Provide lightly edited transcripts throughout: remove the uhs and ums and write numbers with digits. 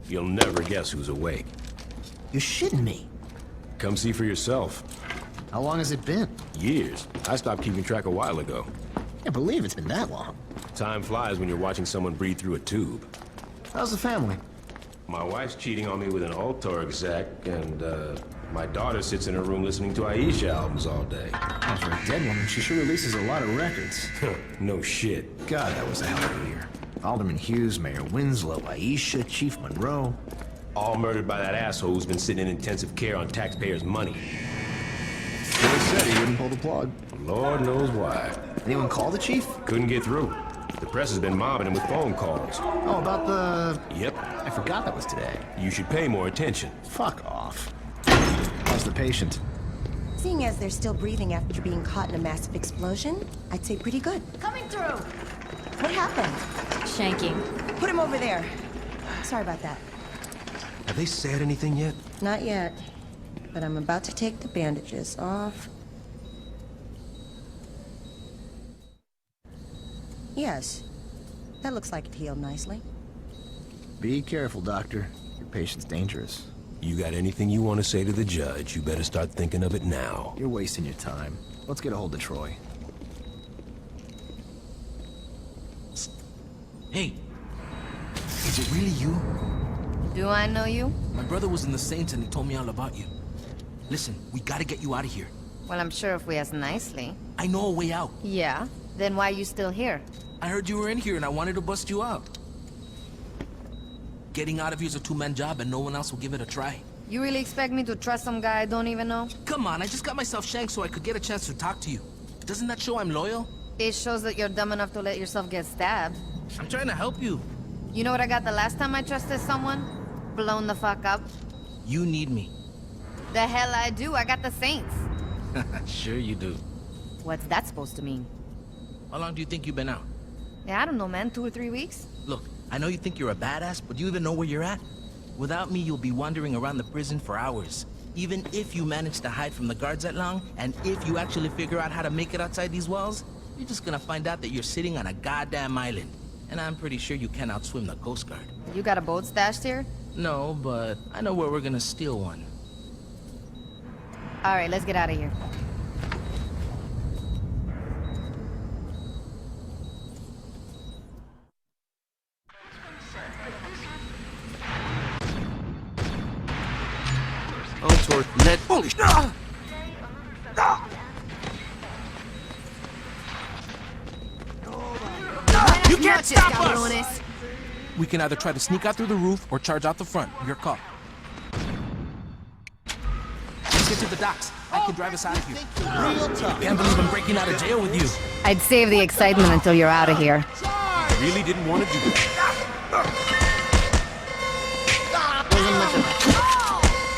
You'll never guess who's awake. You're shitting me. Come see for yourself. How long has it been? Years. I stopped keeping track a while ago. Can't believe it's been that long. Time flies when you're watching someone breathe through a tube. How's the family? My wife's cheating on me with an Ultor exec, and my daughter sits in her room listening to Aisha albums all day. Oh, for a dead woman, she sure releases a lot of records. No shit. God, that was a hell of a year. Alderman Hughes, Mayor Winslow, Aisha, Chief Monroe. All murdered by that asshole who's been sitting in intensive care on taxpayers' money. He said he wouldn't pull the plug. Lord knows why. Anyone call the chief? Couldn't get through. The press has been mobbing him with phone calls. Oh, about the... Yep. I forgot that was today. You should pay more attention. Fuck off. How's the patient? Seeing as they're still breathing after being caught in a massive explosion, I'd say pretty good. Coming through! What happened? Shanking. Put him over there. Sorry about that. Have they said anything yet? Not yet. But I'm about to take the bandages off. Yes. That looks like it healed nicely. Be careful, Doctor. Your patient's dangerous. You got anything you want to say to the judge, you better start thinking of it now. You're wasting your time. Let's get a hold of Troy. Hey, is it really you? Do I know you? My brother was in the Saints and he told me all about you. Listen, we gotta get you out of here. Well, I'm sure if we ask nicely. I know a way out. Yeah? Then why are you still here? I heard you were in here and I wanted to bust you out. Getting out of here's a two-man job and no one else will give it a try. You really expect me to trust some guy I don't even know? Come on, I just got myself shanked so I could get a chance to talk to you. Doesn't that show I'm loyal? It shows that you're dumb enough to let yourself get stabbed. I'm trying to help you. You know what I got the last time I trusted someone? Blown the fuck up. You need me. The hell I do, I got the Saints. Sure you do. What's that supposed to mean? How long do you think you've been out? Yeah, I don't know, man. 2 or 3 weeks? Look, I know you think you're a badass, but do you even know where you're at? Without me, you'll be wandering around the prison for hours. Even if you manage to hide from the guards that long, and if you actually figure out how to make it outside these walls, you're just gonna find out that you're sitting on a goddamn island. And I'm pretty sure you can't outswim the Coast Guard. You got a boat stashed here? No, but I know where we're gonna steal one. Alright, let's get out of here. Ultor, let... Holy sh... You can't stop us! We can either try to sneak out through the roof or charge out the front. Your call. Let's get to the docks. I can drive us out of here. Can't believe I'm breaking out of jail with you. I'd save the excitement until you're out of here. I really didn't want to do that. Wasn't much of a...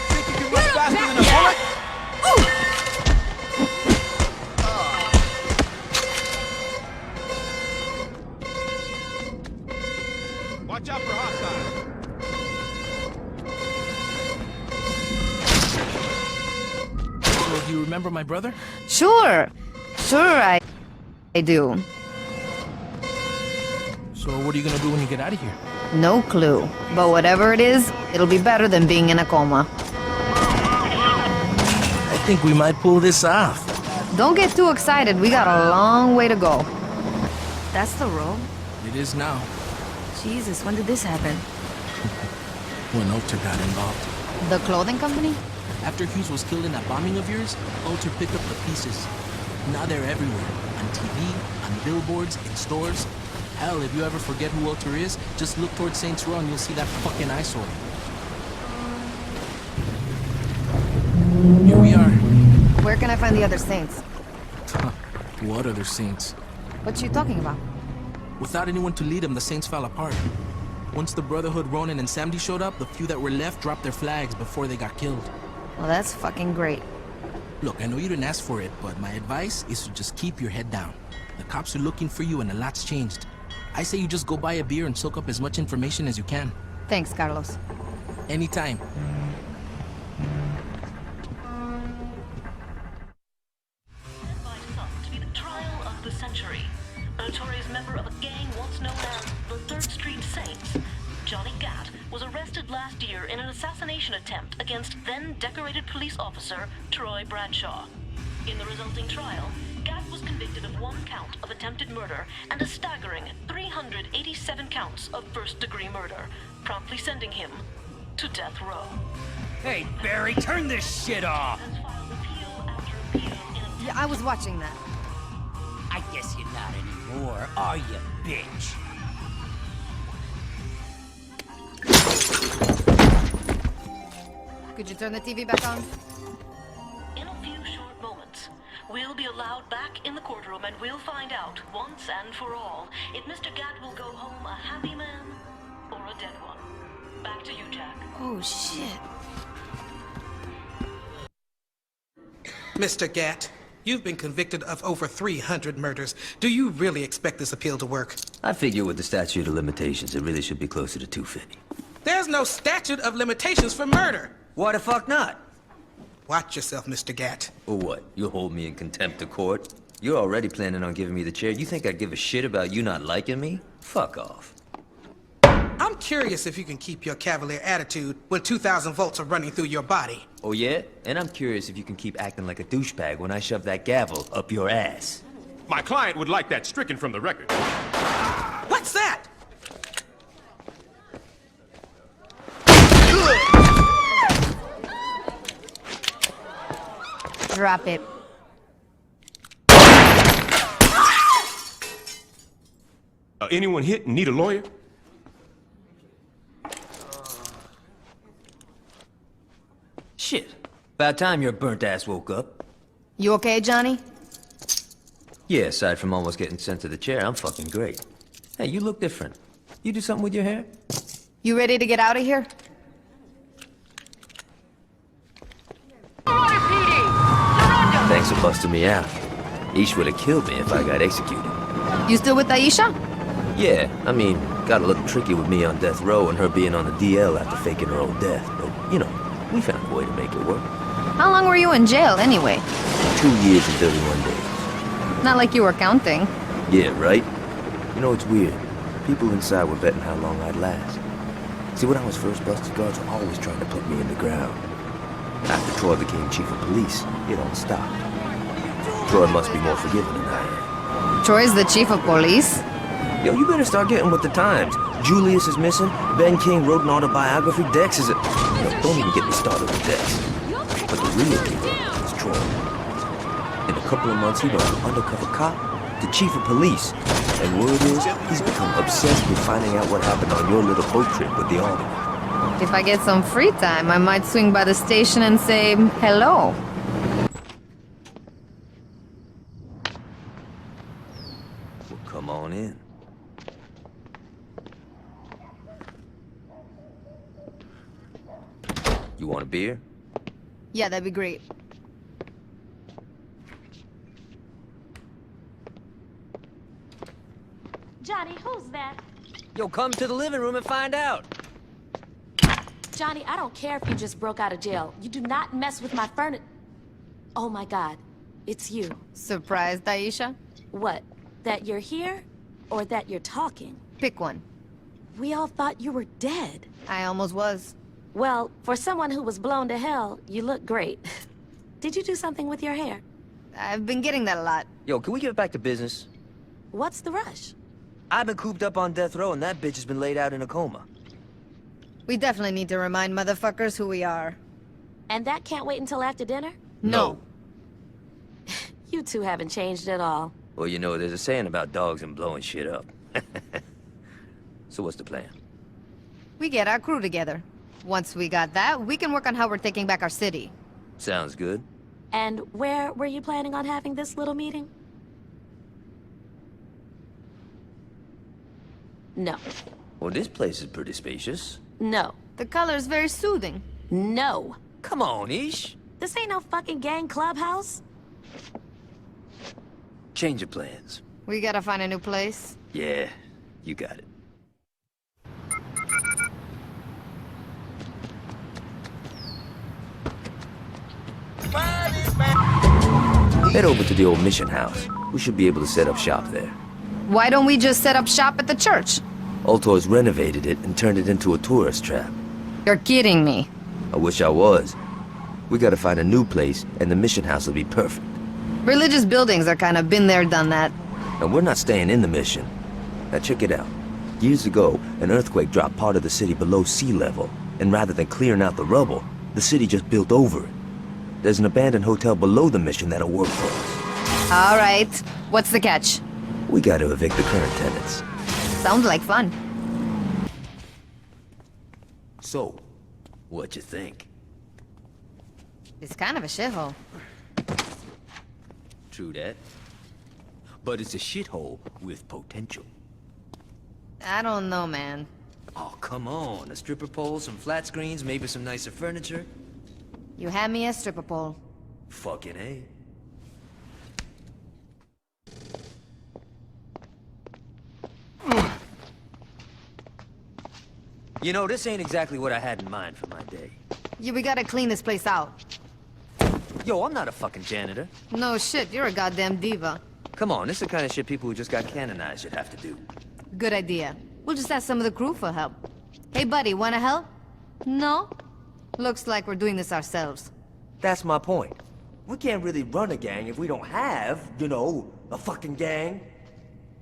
Think you can run faster than a bullet? Watch out for hostiles. So, do you remember my brother? Sure I do. So, what are you gonna do when you get out of here? No clue. But whatever it is, it'll be better than being in a coma. I think we might pull this off. Don't get too excited, we got a long way to go. That's the road? It is now. Jesus, when did this happen? When Ultor got involved. The clothing company? After Hughes was killed in that bombing of yours, Ultor picked up the pieces. Now they're everywhere. On TV, on billboards, in stores. Hell, if you ever forget who Ultor is, just look towards Saints Row and you'll see that fucking eyesore. Here we are. Where can I find the other Saints? What other Saints? What you talking about? Without anyone to lead them, the Saints fell apart. Once the Brotherhood, Ronin, and Samdi showed up, the few that were left dropped their flags before they got killed. Well, that's fucking great. Look, I know you didn't ask for it, but my advice is to just keep your head down. The cops are looking for you and a lot's changed. I say you just go buy a beer and soak up as much information as you can. Thanks, Carlos. Anytime. To be the trial of the century. A notorious member of a gang once known as the 3rd Street Saints, Johnny Gat, was arrested last year in an assassination attempt against then decorated police officer Troy Bradshaw. In the resulting trial, Gat was convicted of 1 count of attempted murder and a staggering 387 counts of first-degree murder, promptly sending him to death row. Hey, Barry, turn this shit off! Has filed appeal after appeal in a Yeah, I was watching that. I guess you're not anymore, are you, bitch? Could you turn the TV back on? In a few short moments, we'll be allowed back in the courtroom and we'll find out, once and for all, if Mr. Gat will go home a happy man or a dead one. Back to you, Jack. Oh, shit. Mr. Gat, you've been convicted of over 300 murders. Do you really expect this appeal to work? I figure with the statute of limitations, it really should be closer to 250. There's no statute of limitations for murder. Why the fuck not? Watch yourself, Mr. Gat. Or what? You'll hold me in contempt of court? You're already planning on giving me the chair. You think I'd give a shit about you not liking me? Fuck off. I'm curious if you can keep your cavalier attitude when 2,000 volts are running through your body. Oh yeah? And I'm curious if you can keep acting like a douchebag when I shove that gavel up your ass. My client would like that stricken from the record. What's that? Drop it. Anyone hit and need a lawyer? Shit. About time your burnt ass woke up. You okay, Johnny? Yeah, aside from almost getting sent to the chair, I'm fucking great. Hey, you look different. You do something with your hair? You ready to get out of here? Thanks for busting me out. Ish would have killed me if I got executed. You still with Aisha? Yeah, I mean, got a little tricky with me on death row and her being on the DL after faking her own death. But, you know, we found a way to make it work. How long were you in jail, anyway? 2 years and 31 days. Not like you were counting. Yeah, right? You know, it's weird. People inside were betting how long I'd last. See, when I was first busted, guards were always trying to put me in the ground. After Troy became chief of police, it all stopped. Troy must be more forgiving than I am. Troy's the chief of police? Yo, you better start getting with the times. Julius is missing. Ben King wrote an autobiography. Dex is a... No, don't even get me started with Dex. But the real hero is Troy. In a couple of months, he went from undercover cop to chief of police. And word is, he's become obsessed with finding out what happened on your little boat trip with the army. If I get some free time, I might swing by the station and say hello. Well, come on in. You want a beer? Yeah, that'd be great. Johnny, who's that? Yo, come to the living room and find out. Johnny, I don't care if you just broke out of jail. You do not mess with my furniture. Oh my God, it's you. Surprised, Aisha? What, that you're here? Or that you're talking? Pick one. We all thought you were dead. I almost was. Well, for someone who was blown to hell, you look great. Did you do something with your hair? I've been getting that a lot. Yo, can we get back to business? What's the rush? I've been cooped up on death row and that bitch has been laid out in a coma. We definitely need to remind motherfuckers who we are. And that can't wait until after dinner? No. You two haven't changed at all. Well, you know, there's a saying about dogs and blowing shit up. So what's the plan? We get our crew together. Once we got that, we can work on how we're taking back our city. Sounds good. And where were you planning on having this little meeting? No. Well, this place is pretty spacious. No. The color's very soothing. No. Come on, Ish. This ain't no fucking gang clubhouse. Change of plans. We gotta find a new place. Yeah, you got it. Head over to the old mission house. We should be able to set up shop there. Why don't we just set up shop at the church? Ultor's renovated it and turned it into a tourist trap. You're kidding me. I wish I was. We gotta find a new place, and the mission house will be perfect. Religious buildings are kind of been there, done that. And we're not staying in the mission. Now check it out. Years ago, an earthquake dropped part of the city below sea level, and rather than clearing out the rubble, the city just built over it. There's an abandoned hotel below the mission that'll work for us. All right. What's the catch? We gotta evict the current tenants. Sounds like fun. So, what you think? It's kind of a shithole. True that. But it's a shithole with potential. I don't know, man. Oh, come on. A stripper pole, some flat screens, maybe some nicer furniture. You had me a stripper pole. Fucking A. You know, this ain't exactly what I had in mind for my day. Yeah, we gotta clean this place out. Yo, I'm not a fucking janitor. No shit, you're a goddamn diva. Come on, this is the kind of shit people who just got canonized should have to do. Good idea. We'll just ask some of the crew for help. Hey buddy, wanna help? No? Looks like we're doing this ourselves. That's my point. We can't really run a gang if we don't have, you know, a fucking gang.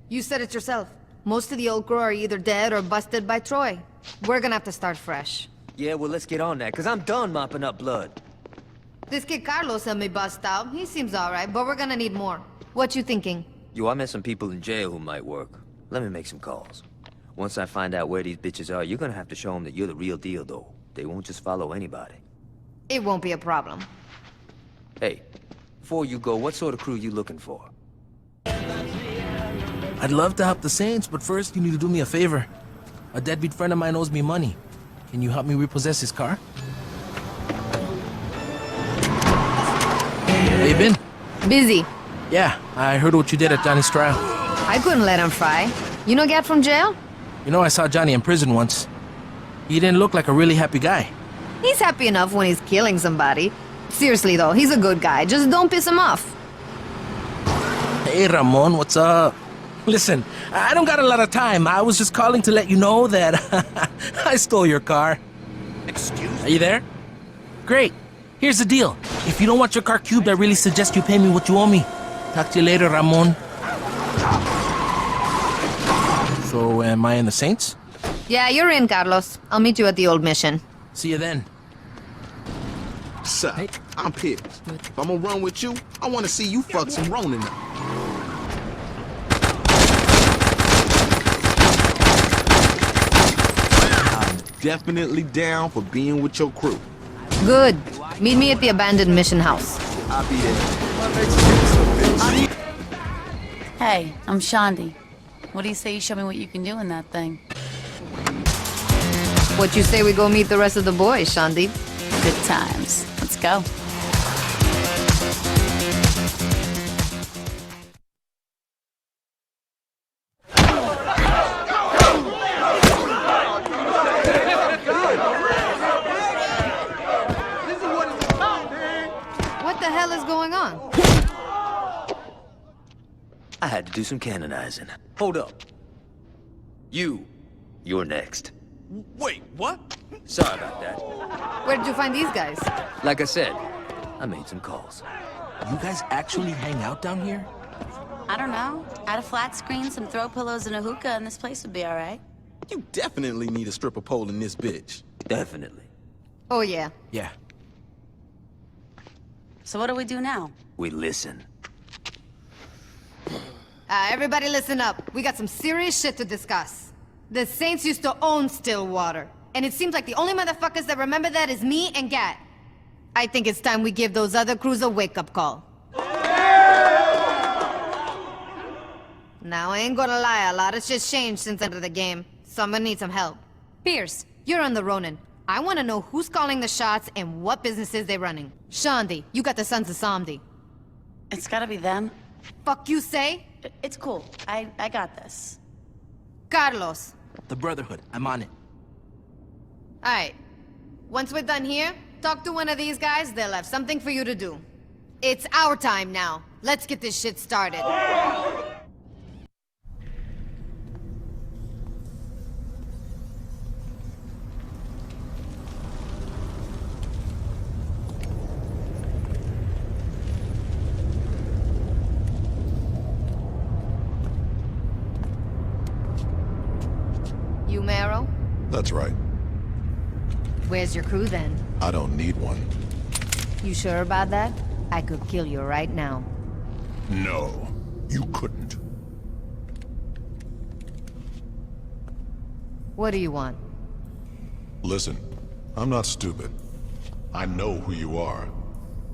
You said it yourself. Most of the old crew are either dead or busted by Troy. We're gonna have to start fresh. Yeah, well, let's get on that, because I'm done mopping up blood. This kid Carlos helped me bust out. He seems alright, but we're gonna need more. What you thinking? Yo, I met some people in jail who might work. Let me make some calls. Once I find out where these bitches are, you're gonna have to show them that you're the real deal, though. They won't just follow anybody. It won't be a problem. Hey, before you go, what sort of crew you looking for? I'd love to help the Saints, but first you need to do me a favor. A deadbeat friend of mine owes me money. Can you help me repossess his car? How you been? Busy. Yeah, I heard what you did at Johnny's trial. I couldn't let him fry. You know Gat from jail? You know, I saw Johnny in prison once. He didn't look like a really happy guy. He's happy enough when he's killing somebody. Seriously though, he's a good guy. Just don't piss him off. Hey, Ramon, what's up? Listen, I don't got a lot of time. I was just calling to let you know that I stole your car. Excuse me? Are you there? Great. Here's the deal. If you don't want your car cubed, I really suggest you pay me what you owe me. Talk to you later, Ramon. So, am I in the Saints? Yeah, you're in, Carlos. I'll meet you at the old mission. See you then. Sup? I'm pissed. If I'm gonna run with you, I wanna see you fuck some Ronin up. I'm definitely down for being with your crew. Good. Meet me at the abandoned mission house. I'll be there. Hey, I'm Shandi. What do you say you show me what you can do in that thing? What you say we go meet the rest of the boys, Shandi? Good times. Let's go. What the hell is going on? I had to do some canonizing. Hold up. You're next. Wait, what? Sorry about that. Where did you find these guys? Like I said, I made some calls. You guys actually hang out down here? I don't know. Add a flat screen, some throw pillows, and a hookah, and this place would be all right. You definitely need a stripper pole in this bitch. Definitely. Oh yeah. Yeah. So what do we do now? We listen. Everybody listen up. We got some serious shit to discuss. The Saints used to own Stillwater. And it seems like the only motherfuckers that remember that is me and Gat. I think it's time we give those other crews a wake-up call. Now, I ain't gonna lie, a lot of shit's changed since the end of the game. So I'm gonna need some help. Pierce, you're on the Ronin. I wanna know who's calling the shots and what businesses they're running. Shandi, you got the Sons of Samdi. It's gotta be them. Fuck you say? It's cool. I got this. Carlos. The Brotherhood. I'm on it. Alright. Once we're done here, talk to one of these guys, they'll have something for you to do. It's our time now. Let's get this shit started. That's right. Where's your crew then? I don't need one. You sure about that? I could kill you right now. No, you couldn't. What do you want? Listen, I'm not stupid. I know who you are.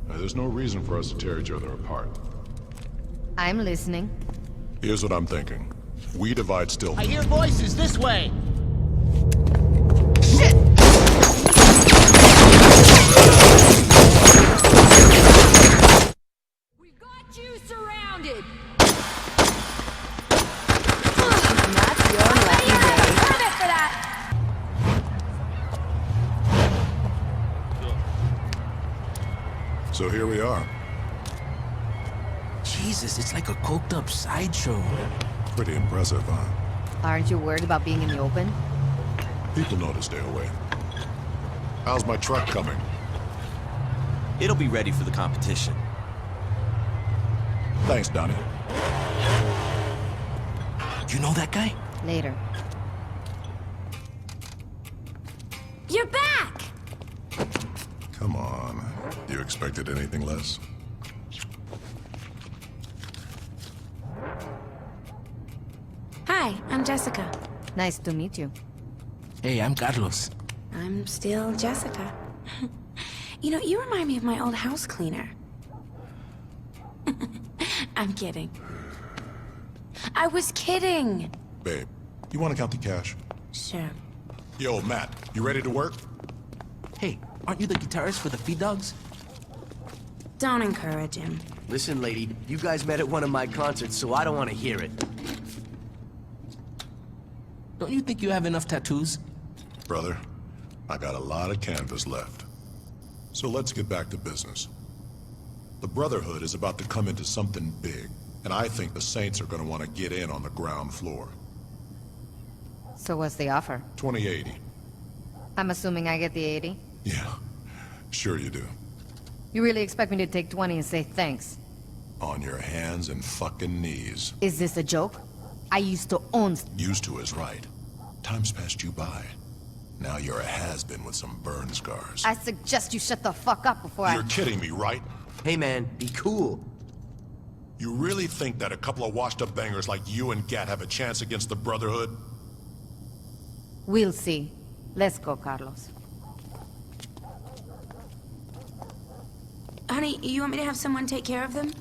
There's no reason for us to tear each other apart. I'm listening. Here's what I'm thinking. We divide still. I hear voices this way. Shit! We got you surrounded. Not your lucky day. Permit for that. So here we are. Jesus, it's like a coked up sideshow. Pretty impressive, huh? Aren't you worried about being in the open? People know to stay away. How's my truck coming? It'll be ready for the competition. Thanks, Donnie. You know that guy? Later. You're back! Come on. You expected anything less? Hi, I'm Jessica. Nice to meet you. Hey, I'm Carlos. I'm still Jessica. You know, you remind me of my old house cleaner. I'm kidding. I was kidding. Babe, you want to count the cash? Sure. Yo, Matt, you ready to work? Hey, aren't you the guitarist for the Feed Dogs? Don't encourage him. Listen, lady, you guys met at one of my concerts, so I don't want to hear it. Don't you think you have enough tattoos? Brother, I got a lot of canvas left. So let's get back to business. The Brotherhood is about to come into something big, and I think the Saints are going to want to get in on the ground floor. So what's the offer? 2080. I'm assuming I get the 80? Yeah, sure you do. You really expect me to take 20 and say thanks? On your hands and fucking knees. Is this a joke? I used to own... Used to is right. Time's passed you by. Now you're a has-been with some burn scars. I suggest you shut the fuck up before You're kidding me, right? Hey man, be cool. You really think that a couple of washed-up bangers like you and Gat have a chance against the Brotherhood? We'll see. Let's go, Carlos. Honey, you want me to have someone take care of them?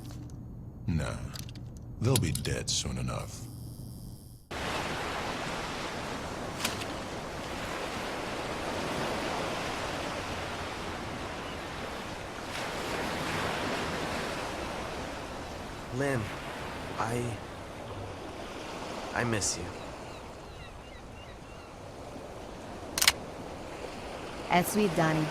Nah. They'll be dead soon enough. Lynn, I miss you. And sweet Donnie,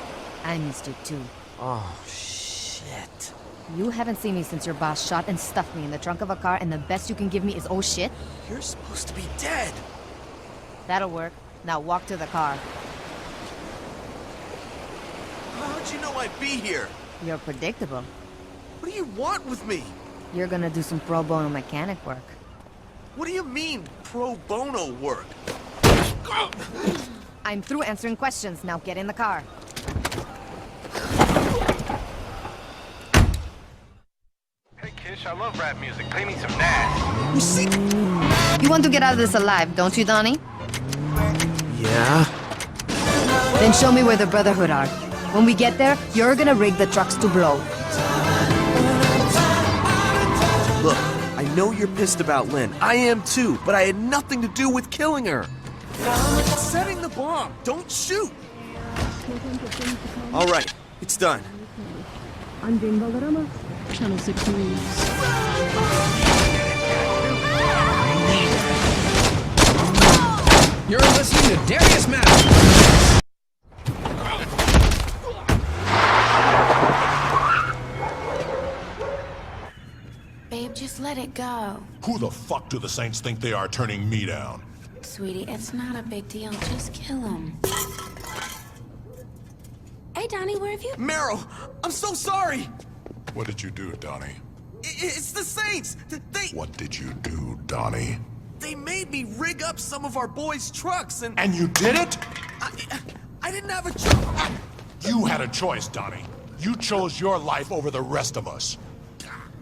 I missed you too. Oh, shit. You haven't seen me since your boss shot and stuffed me in the trunk of a car, and the best you can give me is oh shit? You're supposed to be dead. That'll work. Now walk to the car. How'd you know I'd be here? You're predictable. What do you want with me? You're gonna do some pro bono mechanic work. What do you mean, pro bono work? I'm through answering questions. Now get in the car. Hey Kish, I love rap music. Play me some Nash. You see? You want to get out of this alive, don't you, Donnie? Yeah? Then show me where the Brotherhood are. When we get there, you're gonna rig the trucks to blow. Look, I know you're pissed about Lynn. I am too, but I had nothing to do with killing her. Setting the bomb. Don't shoot. All right, it's done. I'm Jane Valderrama, Channel 6 News. You're listening to Darius Master. Babe, just let it go. Who the fuck do the Saints think they are turning me down? Sweetie, it's not a big deal. Just kill him. Hey, Donnie, where have you... Meryl, I'm so sorry. What did you do, Donnie? It's the Saints. They... What did you do, Donnie? They made me rig up some of our boys' trucks and... And you did it? didn't have a choice. You had a choice, Donnie. You chose your life over the rest of us.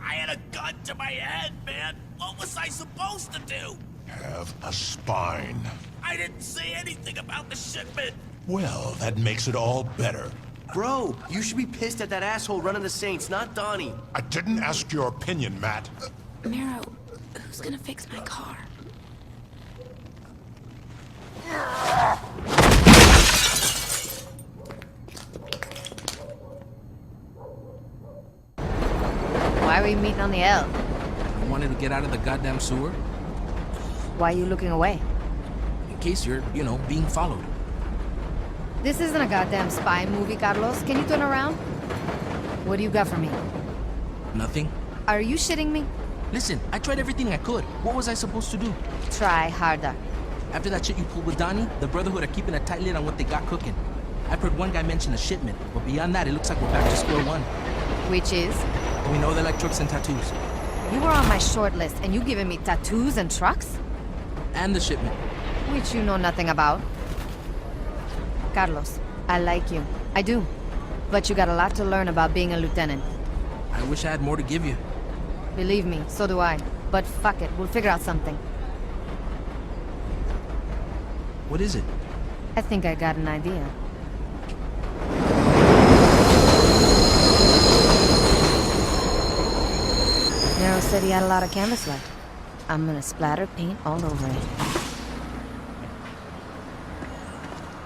I had a gun to my head, man. What was I supposed to do? Have a spine. I didn't say anything about the shipment. Well, that makes it all better. Bro, you should be pissed at that asshole running the Saints, not Donnie. I didn't ask your opinion, Matt. Mero, who's gonna fix my car? Why are we meeting on the L? I wanted to get out of the goddamn sewer. Why are you looking away? In case you're, being followed. This isn't a goddamn spy movie, Carlos. Can you turn around? What do you got for me? Nothing. Are you shitting me? Listen, I tried everything I could. What was I supposed to do? Try harder. After that shit you pulled with Donnie, the Brotherhood are keeping a tight lid on what they got cooking. I've heard one guy mention a shipment, but beyond that, it looks like we're back to square one. Which is? We know they like trucks and tattoos. You were on my short list, and you giving me tattoos and trucks? And the shipment. Which you know nothing about. Carlos, I like you. I do. But you got a lot to learn about being a lieutenant. I wish I had more to give you. Believe me, so do I. But fuck it, we'll figure out something. What is it? I think I got an idea. Nero said he had a lot of canvas left. I'm gonna splatter paint all over it.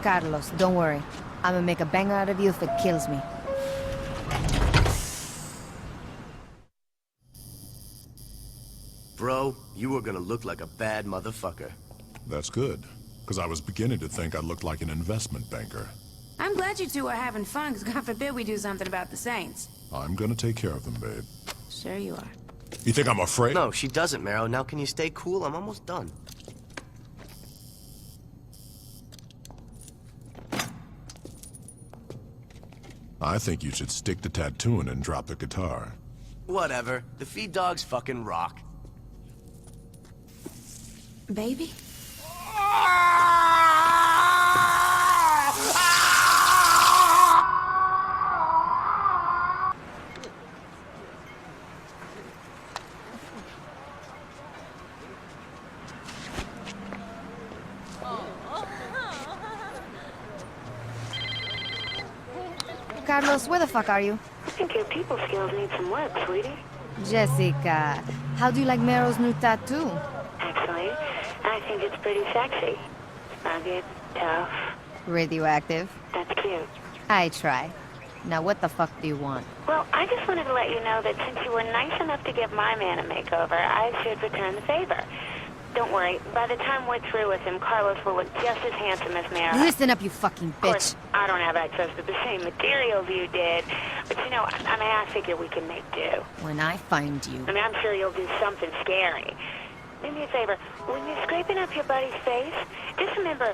Carlos, don't worry. I'm gonna make a banger out of you if it kills me. Bro, you were gonna look like a bad motherfucker. That's good, because I was beginning to think I looked like an investment banker. I'm glad you two are having fun, because God forbid we do something about the Saints. I'm gonna take care of them, babe. Sure you are. You think I'm afraid? No, she doesn't, Mero. Now can you stay cool? I'm almost done. I think you should stick to tattooing and drop the guitar. Whatever. The feed dogs fucking rock. Baby? Carlos, where the fuck are you? I think your people skills need some work, sweetie. Jessica, how do you like Mero's new tattoo? Actually, I think it's pretty sexy. Rugged, tough. Radioactive. That's cute. I try. Now what the fuck do you want? Well, I just wanted to let you know that since you were nice enough to give my man a makeover, I should return the favor. Don't worry, by the time we're through with him, Carlos will look just as handsome as Mero. Listen up, you fucking bitch. Of course, I don't have access to the same materials you did, but I figure we can make do. When I find you. I'm sure you'll do something scary. Do me a favor, when you're scraping up your buddy's face, just remember...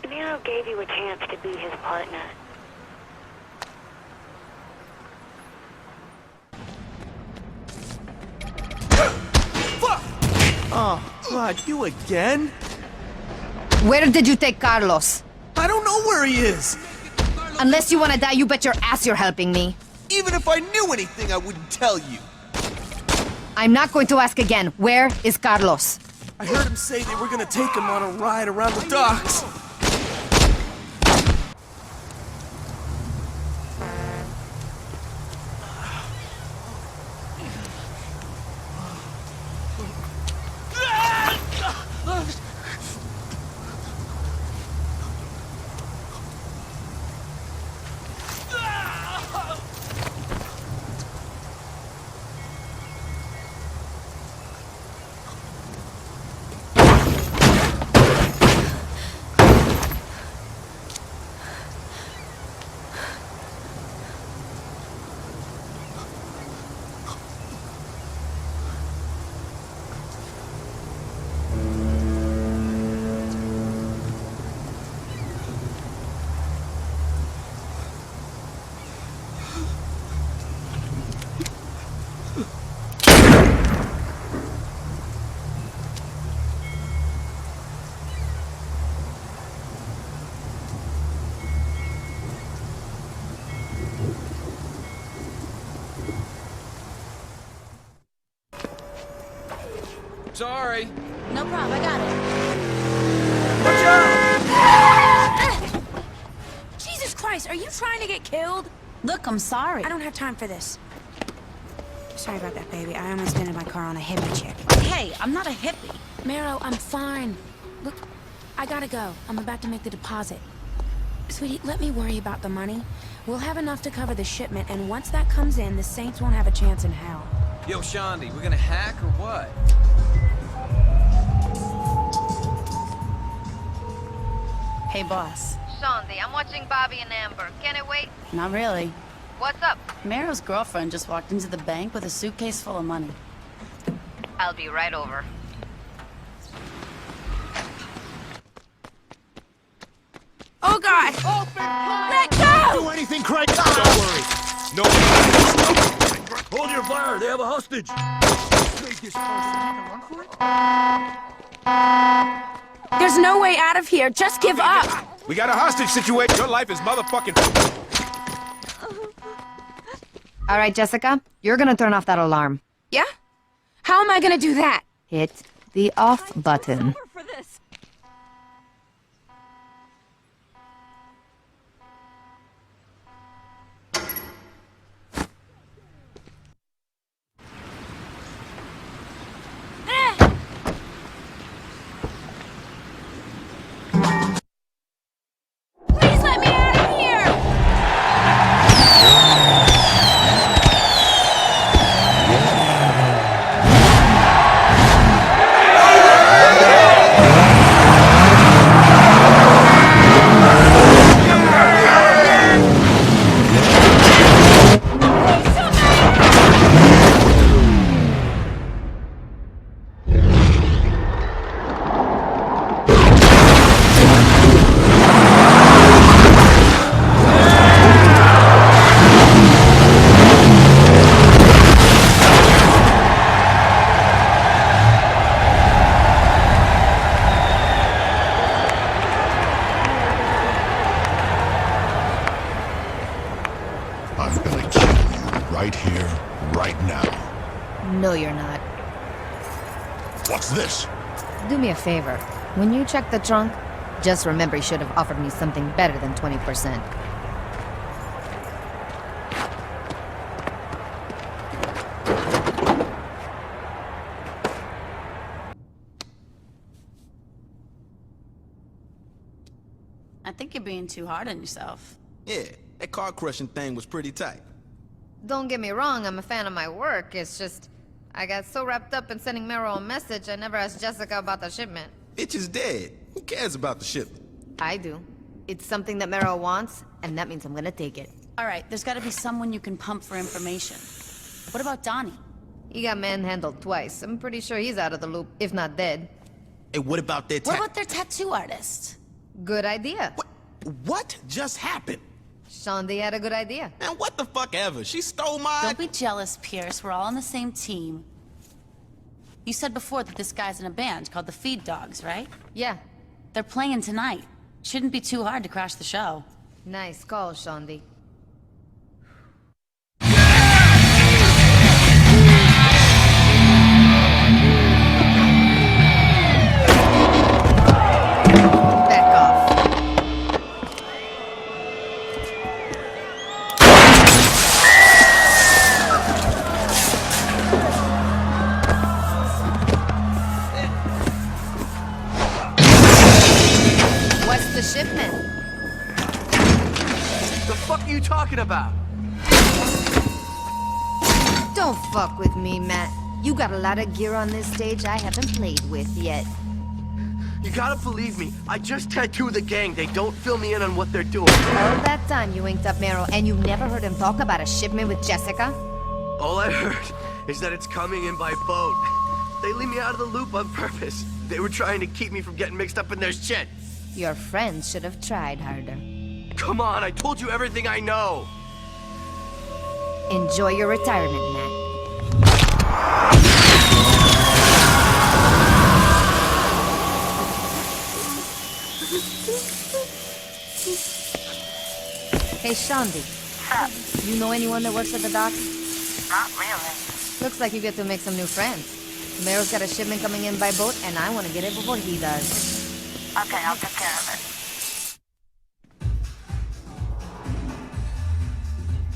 Mero gave you a chance to be his partner. Oh, God, you again? Where did you take Carlos? I don't know where he is. Unless you want to die, you bet your ass you're helping me. Even if I knew anything, I wouldn't tell you. I'm not going to ask again. Where is Carlos? I heard him say they were gonna take him on a ride around the docks. Sorry. No problem, I got it. Watch out! Jesus Christ, are you trying to get killed? Look, I'm sorry. I don't have time for this. Sorry about that, baby. I almost ended my car on a hippie chick. Hey, I'm not a hippie. Marrow, I'm fine. Look, I gotta go. I'm about to make the deposit. Sweetie, let me worry about the money. We'll have enough to cover the shipment, and once that comes in, the Saints won't have a chance in hell. Yo, Shondi, we're gonna hack or what? Hey, boss. Shondi, I'm watching Bobby and Amber. Can it wait? Not really. What's up? Marrow's girlfriend just walked into the bank with a suitcase full of money. I'll be right over. Oh, God! Let go! Do anything, Craig! Don't worry. No. Hold your fire, they have a hostage! There's no way out of here. Just give up. We got a hostage situation. Your life is motherfucking... All right, Jessica, you're gonna turn off that alarm. Yeah? How am I gonna do that? Hit the off button. For this. Please let me out of here! I'm gonna kill you right here, right now. No, you're not. What's this? Do me a favor. When you check the trunk, just remember you should have offered me something better than 20%. I think you're being too hard on yourself. Yeah, that car crushing thing was pretty tight. Don't get me wrong, I'm a fan of my work. It's just, I got so wrapped up in sending Marrow a message, I never asked Jessica about the shipment. Bitch is dead. Who cares about the shipment? I do. It's something that Marrow wants, and that means I'm gonna take it. All right, there's gotta be someone you can pump for information. What about Donnie? He got manhandled twice. I'm pretty sure he's out of the loop, if not dead. Hey, what about their What about their tattoo artist? Good idea. What just happened? Shondi had a good idea. Man, what the fuck ever? She stole my... Don't be jealous, Pierce. We're all on the same team. You said before that this guy's in a band called the Feed Dogs, right? Yeah. They're playing tonight. Shouldn't be too hard to crash the show. Nice call, Shondi. Back off. What's the shipment? The fuck are you talking about? Don't fuck with me, Matt. You got a lot of gear on this stage I haven't played with yet. You gotta believe me. I just tattooed the gang. They don't fill me in on what they're doing. All that time you inked up Marrow, and you never heard him talk about a shipment with Jessica? All I heard is that it's coming in by boat. They leave me out of the loop on purpose. They were trying to keep me from getting mixed up in their shit. Your friends should have tried harder. Come on, I told you everything I know. Enjoy your retirement, Matt. Hey, Shondi. You know anyone that works at the dock? Not really. Looks like you get to make some new friends. Mero's got a shipment coming in by boat, and I want to get it before he does. Okay, I'll take care of it.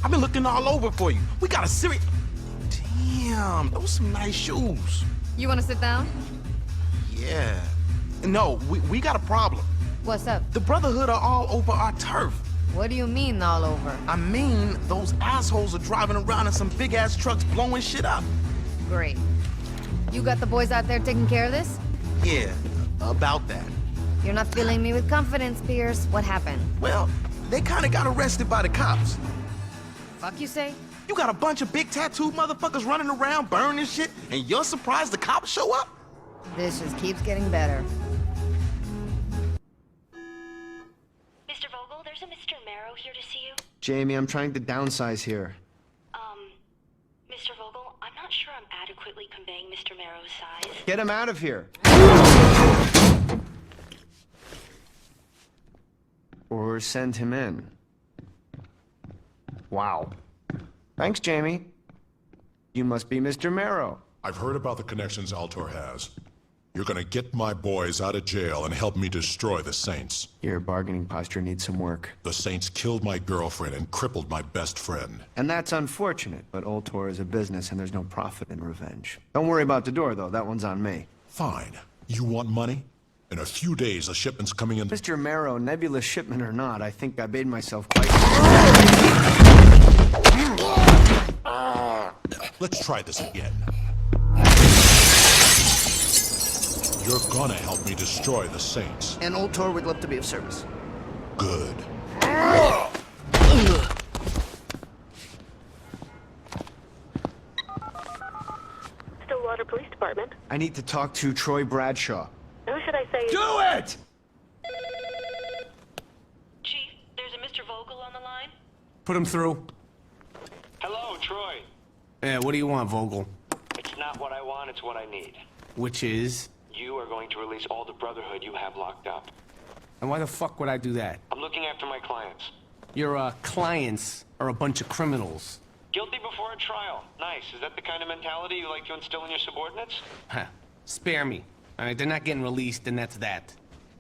I've been looking all over for you. We got a serious... Damn, those some nice shoes. You want to sit down? Yeah. No, we got a problem. What's up? The Brotherhood are all over our turf. What do you mean all over? I mean, those assholes are driving around in some big-ass trucks blowing shit up. Great. You got the boys out there taking care of this? Yeah, about that. You're not filling me with confidence, Pierce. What happened? Well, they kinda got arrested by the cops. Fuck you say? You got a bunch of big tattooed motherfuckers running around burning shit, and you're surprised the cops show up? This just keeps getting better. Mr. Vogel, there's a Mr. Marrow here to see you. Jamie, I'm trying to downsize here. Mr. Vogel, I'm not sure I'm adequately conveying Mr. Marrow's size. Get him out of here. Or send him in. Wow. Thanks, Jamie. You must be Mr. Marrow. I've heard about the connections Ultor has. You're gonna get my boys out of jail and help me destroy the Saints. Your bargaining posture needs some work. The Saints killed my girlfriend and crippled my best friend. And that's unfortunate, but Ultor is a business and there's no profit in revenge. Don't worry about the door, though. That one's on me. Fine. You want money? In a few days, a shipment's coming in. Mr. Marrow, nebulous shipment or not, I think I made myself quite... Let's try this again. You're gonna help me destroy the Saints. And Ultor would love to be of service. Good. Stillwater Police Department. I need to talk to Troy Bradshaw. Who should I say? Do it! Chief, there's a Mr. Vogel on the line. Put him through. Hello, Troy. Yeah, what do you want, Vogel? It's not what I want, it's what I need. Which is? You are going to release all the Brotherhood you have locked up. And why the fuck would I do that? I'm looking after my clients. Your, clients are a bunch of criminals. Guilty before a trial. Nice. Is that the kind of mentality you like to instill in your subordinates? Huh. Spare me. All right, they're not getting released, and that's that.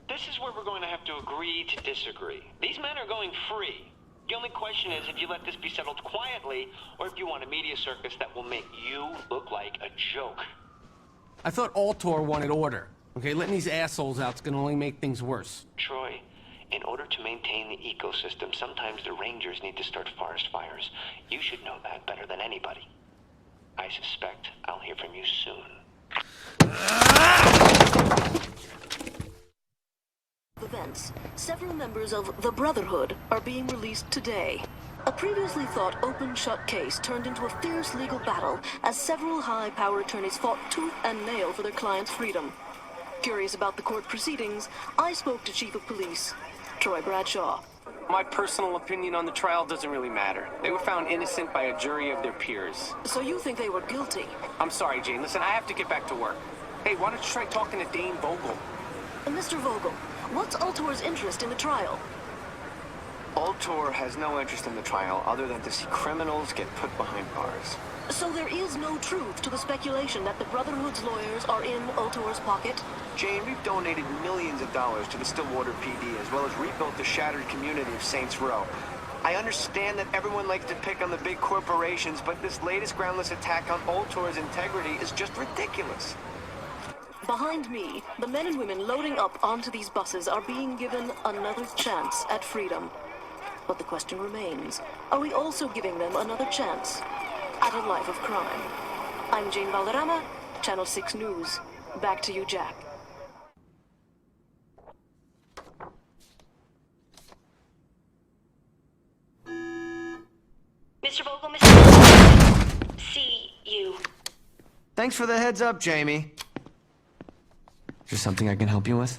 This is where we're going to have to agree to disagree. These men are going free. The only question is if you let this be settled quietly, or if you want a media circus that will make you look like a joke. I thought Ultor wanted order. Okay, letting these assholes out's gonna only make things worse. Troy, in order to maintain the ecosystem, sometimes the rangers need to start forest fires. You should know that better than anybody. I suspect I'll hear from you soon. Events. Several members of the Brotherhood are being released today. A previously thought open-shut case turned into a fierce legal battle as several high-power attorneys fought tooth and nail for their clients' freedom. Curious about the court proceedings, I spoke to Chief of Police, Troy Bradshaw. My personal opinion on the trial doesn't really matter. They were found innocent by a jury of their peers. So you think they were guilty? I'm sorry, Jane. Listen, I have to get back to work. Hey, why don't you try talking to Dane Vogel? Mr. Vogel, what's Ultor's interest in the trial? Ultor has no interest in the trial other than to see criminals get put behind bars. So there is no truth to the speculation that the Brotherhood's lawyers are in Ultor's pocket? Jane, we've donated millions of dollars to the Stillwater PD as well as rebuilt the shattered community of Saints Row. I understand that everyone likes to pick on the big corporations, but this latest groundless attack on Ultor's integrity is just ridiculous. Behind me, the men and women loading up onto these buses are being given another chance at freedom. But the question remains, are we also giving them another chance at a life of crime? I'm Jane Valderrama, Channel 6 News. Back to you, Jack. Mr. Vogel, Mr. Vogel, see you. Thanks for the heads up, Jamie. Is there something I can help you with?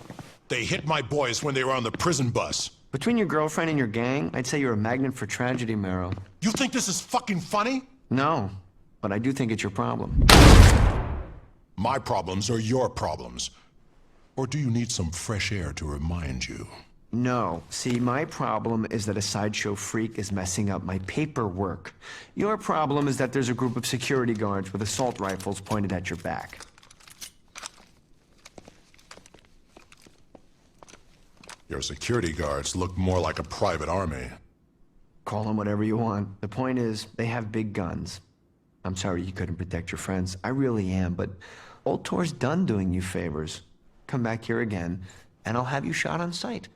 They hit my boys when they were on the prison bus. Between your girlfriend and your gang, I'd say you're a magnet for tragedy, Marrow. You think this is fucking funny? No, but I do think it's your problem. My problems are your problems. Or do you need some fresh air to remind you? No. See, my problem is that a sideshow freak is messing up my paperwork. Your problem is that there's a group of security guards with assault rifles pointed at your back. Your security guards look more like a private army. Call them whatever you want. The point is, they have big guns. I'm sorry you couldn't protect your friends. I really am, but Ultor's done doing you favors. Come back here again, and I'll have you shot on sight.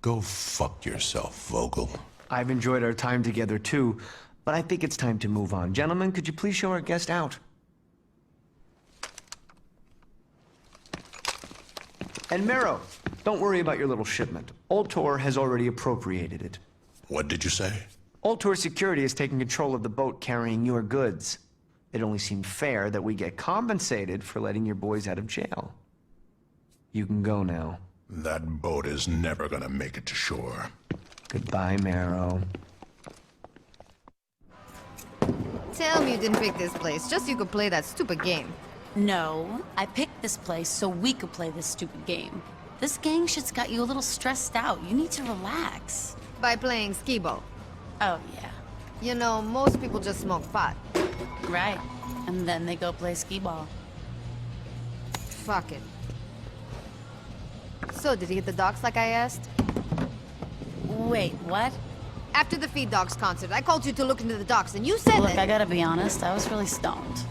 Go fuck yourself, Vogel. I've enjoyed our time together too, but I think it's time to move on. Gentlemen, could you please show our guest out? And Mero, don't worry about your little shipment. Ultor has already appropriated it. What did you say? Ultor Security is taking control of the boat carrying your goods. It only seemed fair that we get compensated for letting your boys out of jail. You can go now. That boat is never gonna make it to shore. Goodbye, Mero. Tell me you didn't pick this place, just so you could play that stupid game. No, I picked this place so we could play this stupid game. This gang shit's got you a little stressed out. You need to relax. By playing skee-ball. Oh, yeah. You know, most people just smoke pot. Right. And then they go play skee-ball. Fuck it. So, did he hit the docks like I asked? Wait, what? After the Feed Dogs concert, I called you to look into the docks, and you said Look, that... I gotta be honest, I was really stoned.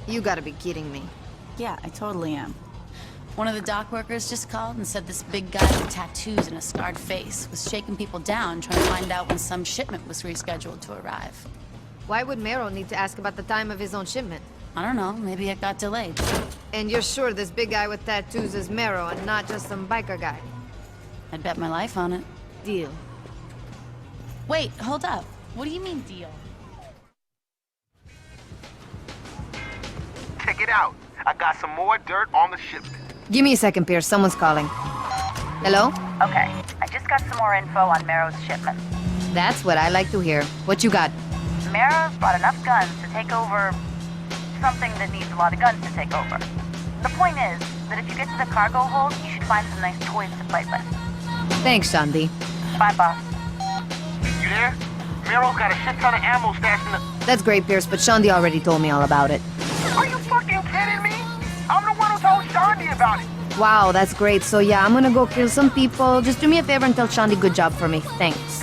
You gotta be kidding me. Yeah, I totally am. One of the dock workers just called and said this big guy with tattoos and a scarred face was shaking people down trying to find out when some shipment was rescheduled to arrive. Why would Mero need to ask about the time of his own shipment? I don't know, maybe it got delayed. And you're sure this big guy with tattoos is Mero and not just some biker guy? I'd bet my life on it. Deal. Wait, hold up. What do you mean, deal? Check it out. I got some more dirt on the shipment. Give me a second, Pierce. Someone's calling. Hello? Okay, I just got some more info on Mero's shipment. That's what I like to hear. What you got? Mero's brought enough guns to take over something that needs a lot of guns to take over. The point is that if you get to the cargo hold, you should find some nice toys to play with. Thanks, Shandy. Bye, boss. You there? Mero's got a shit ton of ammo stashed in the... That's great, Pierce, but Shandy already told me all about it. Are you fucking kidding me? I'm the one who told Shandy about it. Wow, that's great. So yeah, I'm gonna go kill some people. Just do me a favor and tell Shandy good job for me. Thanks.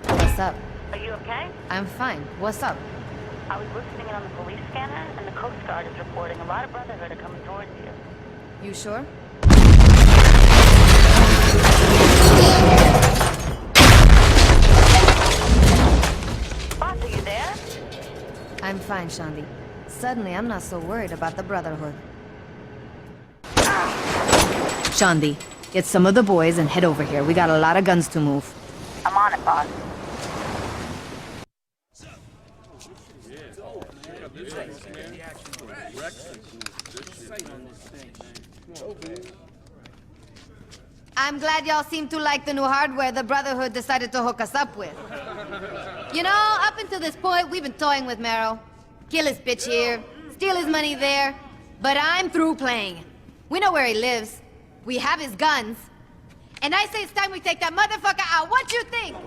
What's up? Are you okay? I'm fine. What's up? I was listening in on the police scanner, and the Coast Guard is reporting a lot of Brotherhood are coming towards you. You sure? Boss, are you there? I'm fine, Shandy. Suddenly, I'm not so worried about the Brotherhood. Shandy, get some of the boys and head over here. We got a lot of guns to move. I'm on it, boss. I'm glad y'all seem to like the new hardware the Brotherhood decided to hook us up with. You know, up until this point, we've been toying with Mero. Kill his bitch here, steal his money there. But I'm through playing. We know where he lives. We have his guns. And I say it's time we take that motherfucker out. What you think?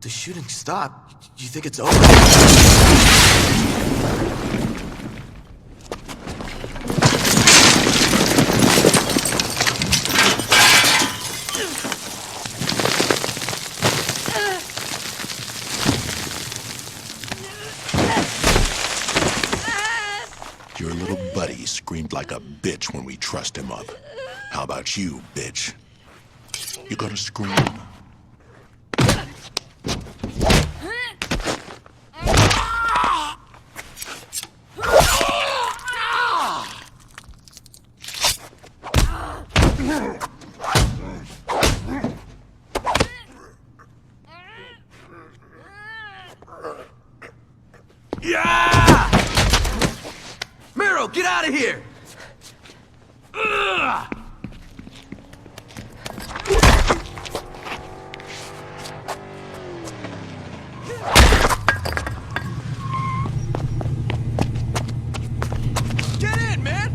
The shooting stopped. You think it's over? Your little buddy screamed like a bitch when we trussed him up. How about you, bitch? You gonna scream? Yeah! Miro, get out of here! Ugh! Get in, man!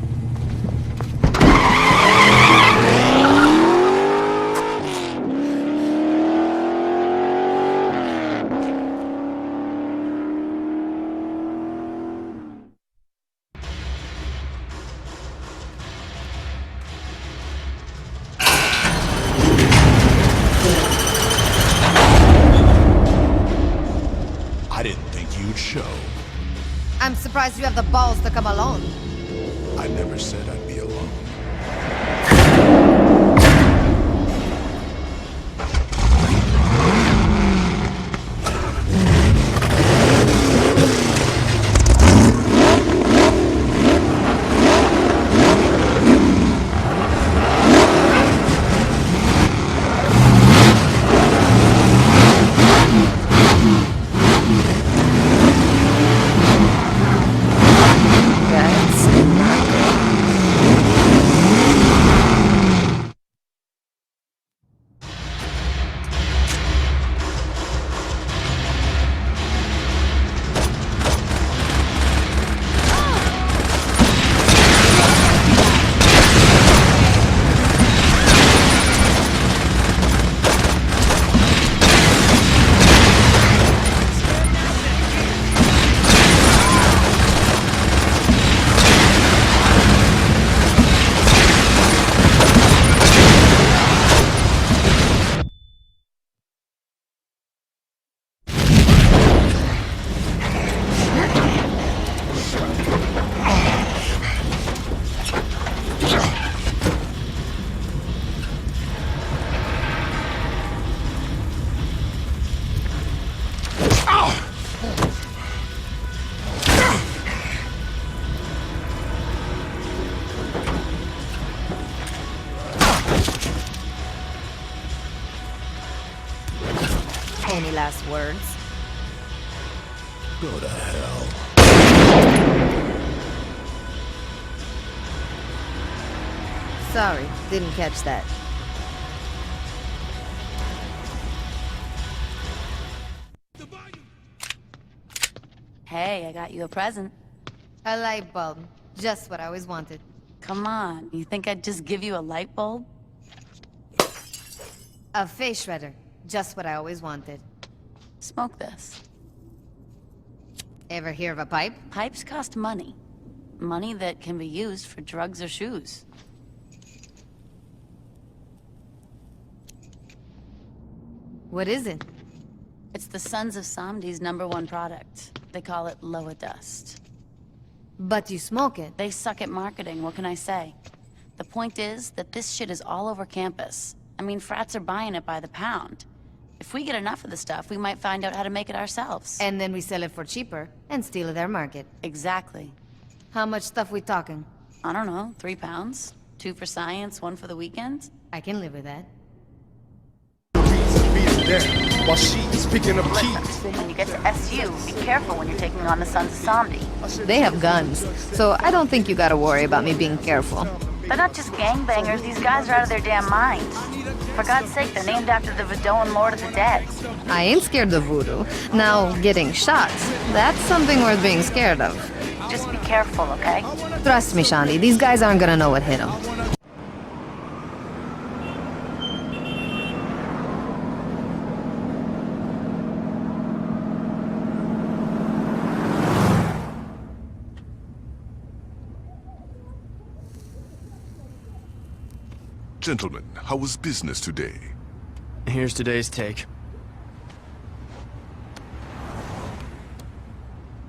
I didn't think you'd show. I'm surprised you have the balls to come alone. I never said I'd be alone. Any last words? Go to hell. Sorry, didn't catch that. Hey, I got you a present. A light bulb. Just what I always wanted. Come on, you think I'd just give you a light bulb? A face shredder. Just what I always wanted. Smoke this. Ever hear of a pipe? Pipes cost money. Money that can be used for drugs or shoes. What is it? It's the Sons of Samdi's #1 product. They call it Loa Dust. But you smoke it. They suck at marketing, what can I say? The point is that this shit is all over campus. I mean, frats are buying it by the pound. If we get enough of the stuff, we might find out how to make it ourselves. And then we sell it for cheaper and steal their market. Exactly. How much stuff we talking? I don't know, 3 pounds? 2 for science, 1 for the weekend? I can live with that. While she's picking up keys. When you get to SU, be careful when you're taking on the Sons of Samdi. They have guns, so I don't think you gotta worry about me being careful. They're not just gangbangers, these guys are out of their damn minds. For God's sake, they're named after the Vidoan Lord of the Dead. I ain't scared of voodoo. Now, getting shot, that's something worth being scared of. Just be careful, okay? Trust me, Shandi, these guys aren't gonna know what hit them. Gentlemen, how was business today? Here's today's take.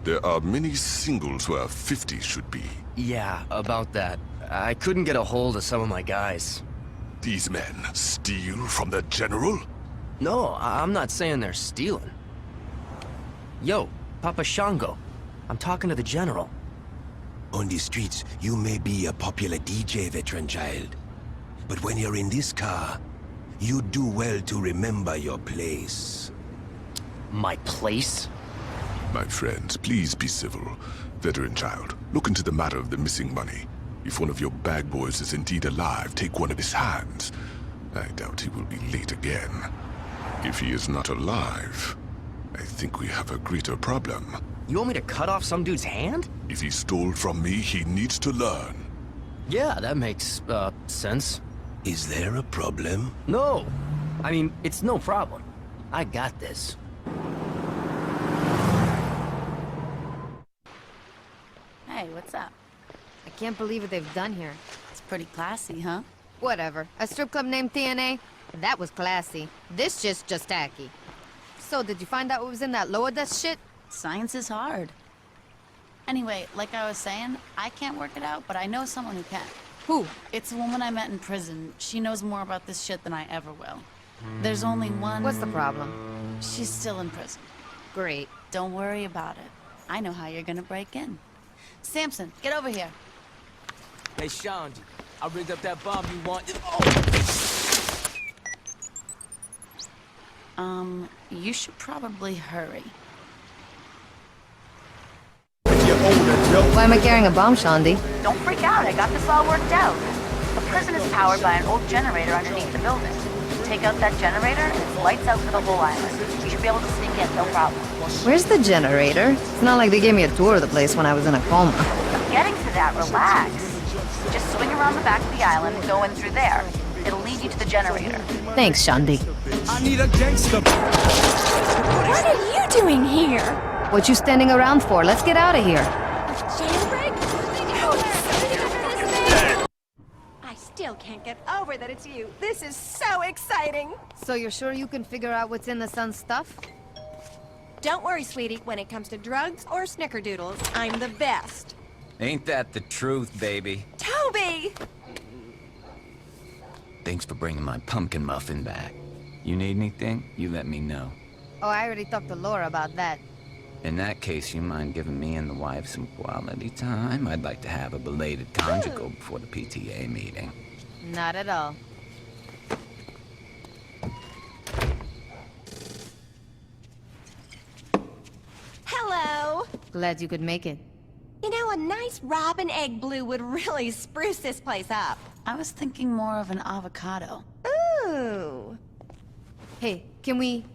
There are many singles where 50 should be. Yeah, about that. I couldn't get a hold of some of my guys. These men steal from the General? No, I'm not saying they're stealing. Yo, Papa Shango. I'm talking to the General. On the streets, you may be a popular DJ, veteran child. But when you're in this car, you do well to remember your place. My place? My friends, please be civil. Veteran child, look into the matter of the missing money. If one of your bag boys is indeed alive, take one of his hands. I doubt he will be late again. If he is not alive, I think we have a greater problem. You want me to cut off some dude's hand? If he stole from me, he needs to learn. Yeah, that makes, sense. Is there a problem? No! I mean, it's no problem. I got this. Hey, what's up? I can't believe what they've done here. It's pretty classy, huh? Whatever. A strip club named TNA? That was classy. This shit's just tacky. So, did you find out what was in that lower desk shit? Science is hard. Anyway, like I was saying, I can't work it out, but I know someone who can. Who? It's a woman I met in prison. She knows more about this shit than I ever will. There's only one... What's the problem? She's still in prison. Great. Don't worry about it. I know how you're gonna break in. Samson, get over here. Hey, Shandy, I rigged up that bomb you want. You should probably hurry. Why am I carrying a bomb, Shandy? Don't freak out, I got this all worked out. The prison is powered by an old generator underneath the building. Take out that generator, and it's lights out for the whole island. You should be able to sneak in, no problem. Where's the generator? It's not like they gave me a tour of the place when I was in a coma. I'm getting to that, relax. Just swing around the back of the island and go in through there. It'll lead you to the generator. Thanks, Shandy. I need a gangster. What are you doing here? What you standing around for? Let's get out of here. Jailbreak? I still can't get over that it's you. This is so exciting. So you're sure you can figure out what's in the sun's stuff? Don't worry, sweetie. When it comes to drugs or snickerdoodles, I'm the best. Ain't that the truth, baby? Toby! Thanks for bringing my pumpkin muffin back. You need anything, you let me know. Oh, I already talked to Laura about that. In that case, you mind giving me and the wife some quality time? I'd like to have a belated conjugal before the PTA meeting. Not at all. Hello! Glad you could make it. You know, a nice robin egg blue would really spruce this place up. I was thinking more of an avocado. Ooh. Hey, can we,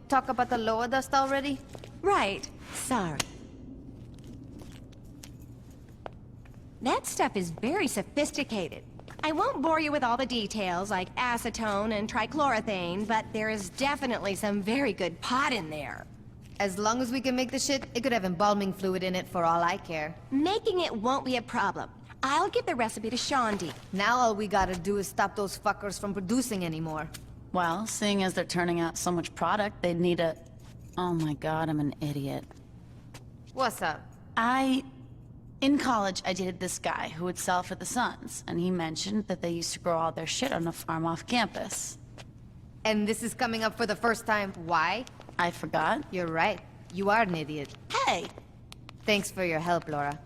talk about the lower dust already? Right. Sorry. That stuff is very sophisticated. I won't bore you with all the details like acetone and trichloroethane, but there is definitely some very good pot in there. As long as we can make the shit, it could have embalming fluid in it for all I care. Making it won't be a problem. I'll give the recipe to Shandy. Now all we gotta do is stop those fuckers from producing anymore. Well, seeing as they're turning out so much product, they'd need a... Oh my god, I'm an idiot. What's up? In college, I dated this guy who would sell for the Suns, and he mentioned that they used to grow all their shit on a farm off campus. And this is coming up for the first time. Why? I forgot. You're right. You are an idiot. Hey! Thanks for your help, Laura.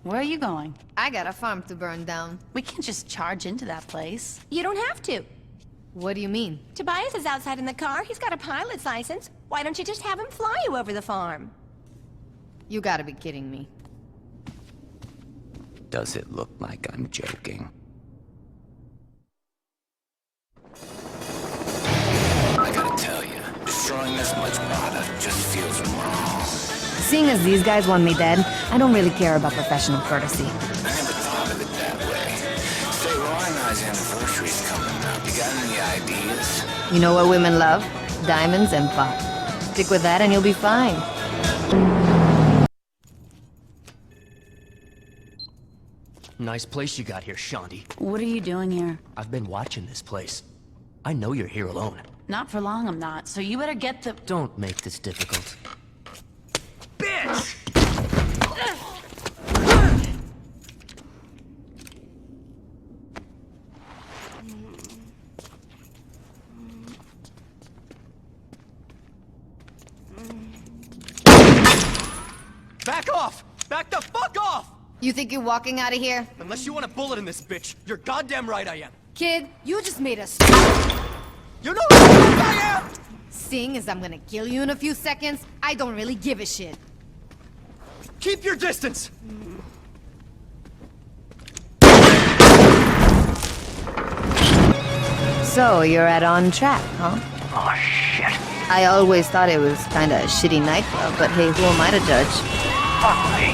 Where are you going? I got a farm to burn down. We can't just charge into that place. You don't have to. What do you mean? Tobias is outside in the car. He's got a pilot's license. Why don't you just have him fly you over the farm? You gotta be kidding me. Does it look like I'm joking? I gotta tell you, destroying this much product just feels wrong. Seeing as these guys want me dead, I don't really care about professional courtesy. I never thought of it that way. Say, Ronin's anniversary's coming up. You got any ideas? You know what women love? Diamonds and pot. Stick with that and you'll be fine. Nice place you got here, Shandy. What are you doing here? I've been watching this place. I know you're here alone. Not for long, I'm not, so you better get the... Don't make this difficult. Bitch! Back off! Back the fuck off! You think you're walking out of here? Unless you want a bullet in this bitch, you're goddamn right I am. Kid, you just made us. You know who I am! Seeing as I'm gonna kill you in a few seconds, I don't really give a shit. Keep your distance! So, you're on track, huh? Oh, shit. I always thought it was kinda a shitty nightclub, but hey, who am I to judge? Fuck me.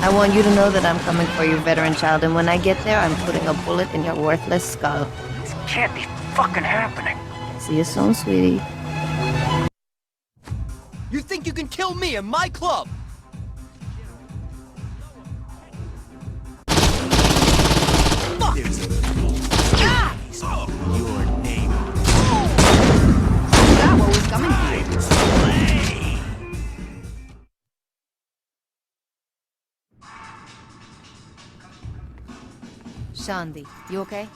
I want you to know that I'm coming for you, veteran child, and when I get there, I'm putting a bullet in your worthless skull. This can't be fucking happening. See you soon, sweetie. You think you can kill me in my club? Fuck! Ah! Your name. Got what was coming for you. Shandi, you okay?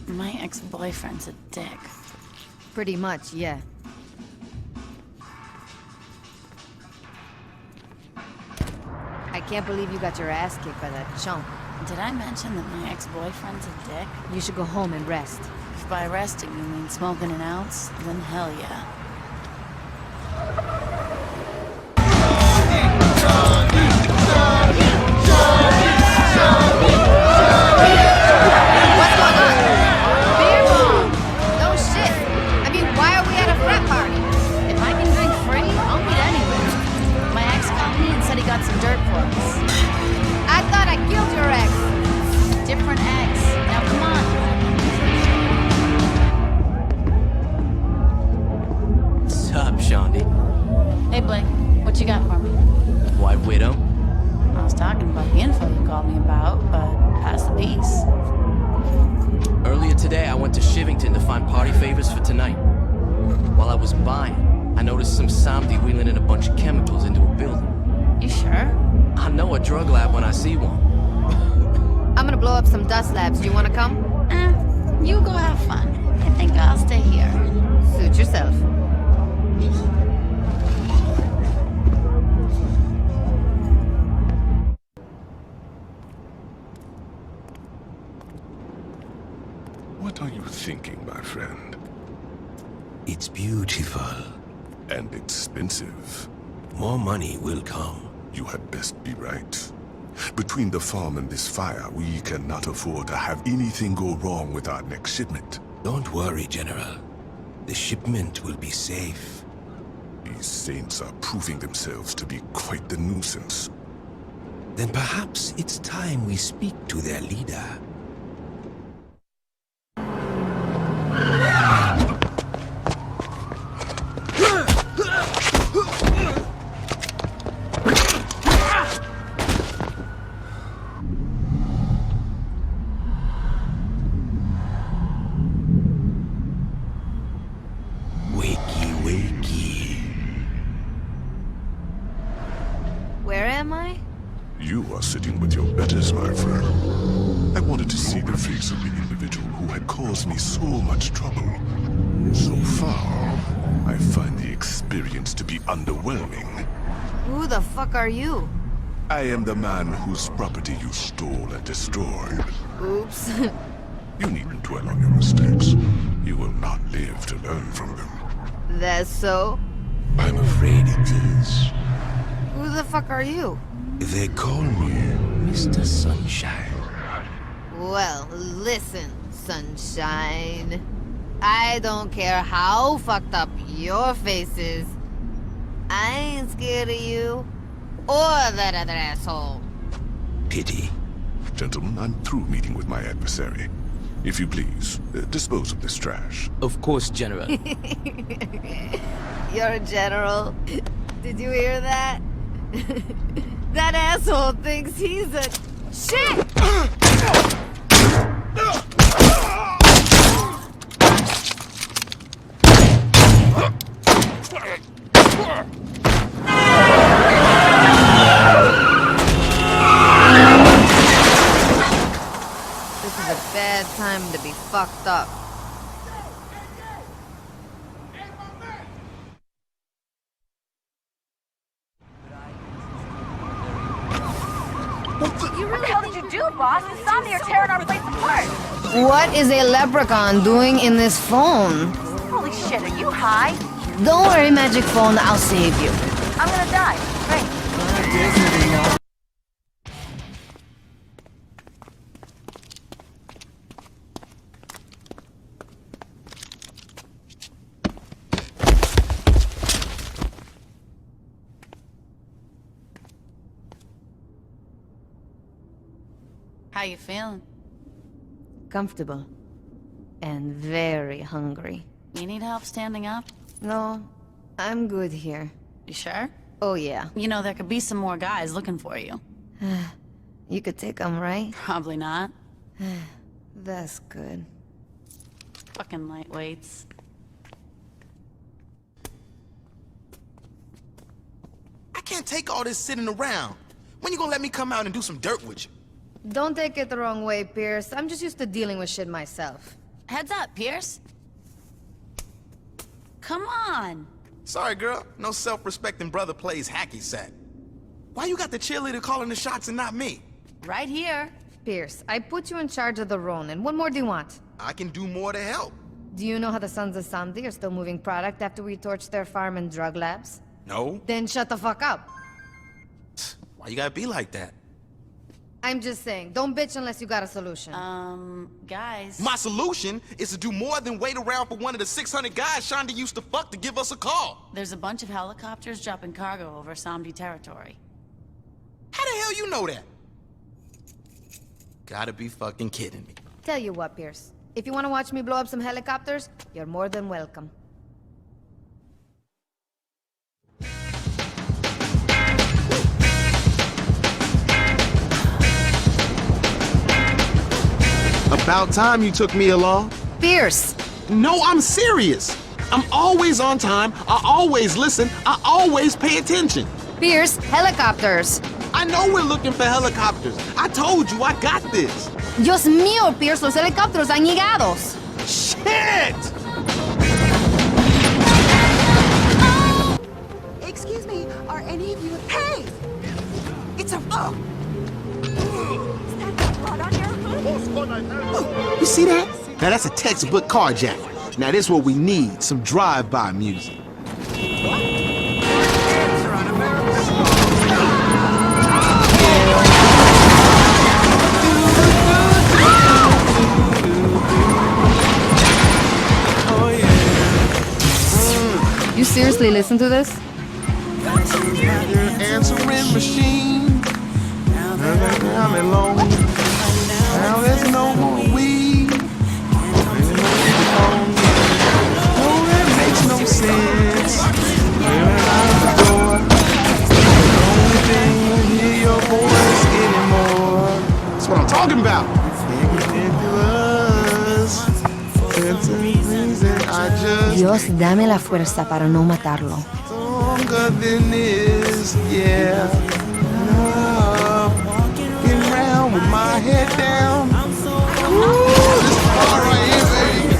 My ex-boyfriend's a dick. Pretty much, yeah. I can't believe you got your ass kicked by that chump. Did I mention that my ex-boyfriend's a dick? You should go home and rest. If by resting you mean smoking an ounce, then hell yeah. What's going on? Beer bong! No shit! I mean, why are we at a frat party? If I can drink free, I'll meet anywhere. My ex called me and said he got some dirt for us. I thought I killed your ex. Different ex. Now come on. What's up, Shandi? Hey Blake, what you got for me? White Widow? I was talking about the info you called me about, but pass the peace. Earlier today, I went to Shivington to find party favors for tonight. While I was buying, I noticed some Samdi wheeling in a bunch of chemicals into a building. You sure? I know a drug lab when I see one. I'm gonna blow up some dust labs. Do you wanna come? You go have fun. I think I'll stay here. Suit yourself. What are you thinking, my friend? It's beautiful. And expensive. More money will come. You had best be right. Between the farm and this fire, we cannot afford to have anything go wrong with our next shipment. Don't worry, General. The shipment will be safe. These saints are proving themselves to be quite the nuisance. Then perhaps it's time we speak to their leader. Where am I? You are sitting with your betters, my friend. I wanted to see the face of the individual who had caused me so much trouble. So far, I find the experience to be underwhelming. Who the fuck are you? I am the man whose property you stole and destroyed. Oops. You needn't dwell on your mistakes. You will not live to learn from them. That's so? I'm afraid it is. Who the fuck are you? They call me Mr. Sunshine. Well, listen, Sunshine. I don't care how fucked up your face is. I ain't scared of you or that other asshole. Pity. Gentlemen, I'm through meeting with my adversary. If you please, dispose of this trash. Of course, General. You're a general. Did you hear that? That asshole thinks he's a... Shit! This is a bad time to be fucked up. What the hell did you do, boss? The Somni are tearing our place apart. What is a leprechaun doing in this phone? Holy shit, are you high? Don't worry, magic phone, I'll save you. I'm gonna die. Great. How you feeling? Comfortable. And very hungry. You need help standing up? No, I'm good here. You sure? Oh, yeah. You know, there could be some more guys looking for you. You could take them, right? Probably not. That's good. Fucking lightweights. I can't take all this sitting around. When you gonna let me come out and do some dirt with you? Don't take it the wrong way, Pierce. I'm just used to dealing with shit myself. Heads up, Pierce. Come on. Sorry, girl. No self-respecting brother plays hacky sack. Why you got the cheerleader calling the shots and not me? Right here. Pierce, I put you in charge of the Ronin. What more do you want? I can do more to help. Do you know how the Sons of Samdi are still moving product after we torched their farm and drug labs? No. Then shut the fuck up. Why you gotta be like that? I'm just saying, don't bitch unless you got a solution. Guys. My solution is to do more than wait around for one of the 600 guys Shonda used to fuck to give us a call. There's a bunch of helicopters dropping cargo over Samdi territory. How the hell you know that? Gotta be fucking kidding me. Tell you what, Pierce. If you want to watch me blow up some helicopters, you're more than welcome. About time you took me along. Pierce! No, I'm serious. I'm always on time, I always listen, I always pay attention. Pierce, helicopters! I know we're looking for helicopters. I told you, I got this. Dios mío, Pierce, los helicópteros han llegados. Shit! Excuse me, are any of you... Hey! It's a... Oh! Is that blood on your hood? You see that? Now that's a textbook carjacking. Now this is what we need, some drive-by music. You seriously listen to this? Answering machine. I'm alone. Now there's no more weed. No, that makes no sense. Out the door. The only thing will hear your voice anymore. That's what I'm talking about. Dios, dame la fuerza para no matarlo. Stronger than this, yeah. Getting round with my head down. Ooh, this part right here, baby.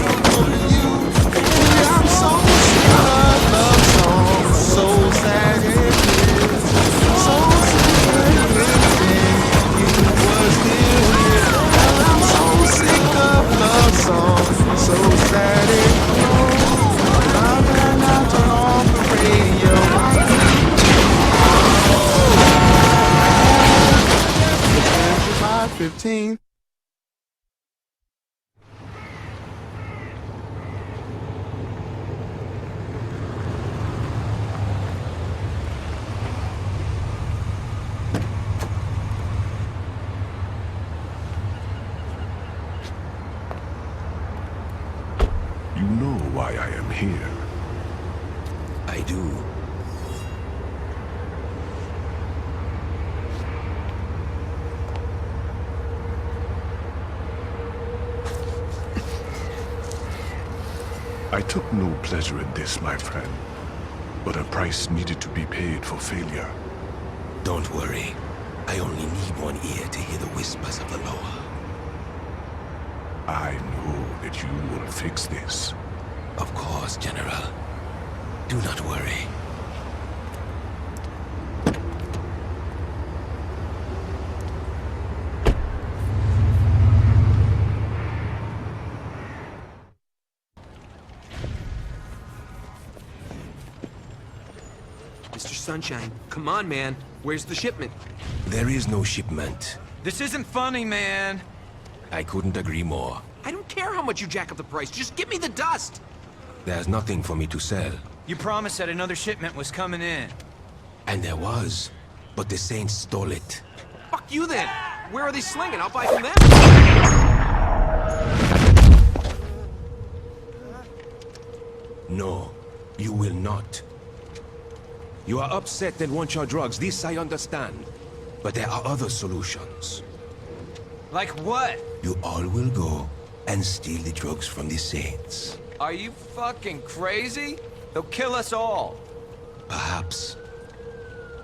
Yeah, I'm so sick of love songs. So sad it is. So sick of everything. You was still here. I'm so sick of love songs. So sad it is. I'm gonna turn off the radio. 15. You know why I am here. I do. I took no pleasure in this, my friend. But a price needed to be paid for failure. Don't worry. I only need one ear to hear the whispers of the law. I know that you will fix this. Of course, General. Do not worry. Mr. Sunshine, come on, man. Where's the shipment? There is no shipment. This isn't funny, man. I couldn't agree more. I don't care how much you jack up the price. Just give me the dust. There's nothing for me to sell. You promised that another shipment was coming in. And there was, but the Saints stole it. Fuck you then. Where are they slinging? I'll buy from them. No, you will not. You are upset and want your drugs, this I understand. But there are other solutions. Like what? You all will go and steal the drugs from the Saints. Are you fucking crazy? They'll kill us all. Perhaps.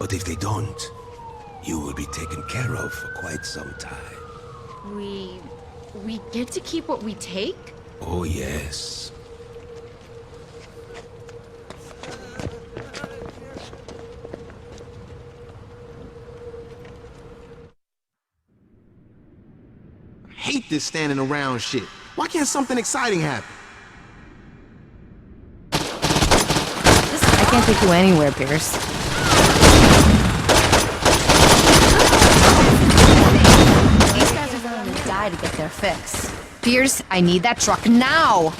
But if they don't, you will be taken care of for quite some time. We get to keep what we take? Oh, yes. I hate this standing around shit. Why can't something exciting happen? I can't take you anywhere, Pierce. These guys are willing to die to get their fix. Pierce, I need that truck now!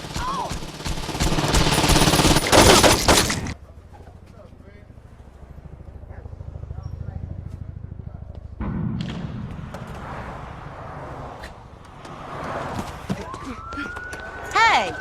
Hey!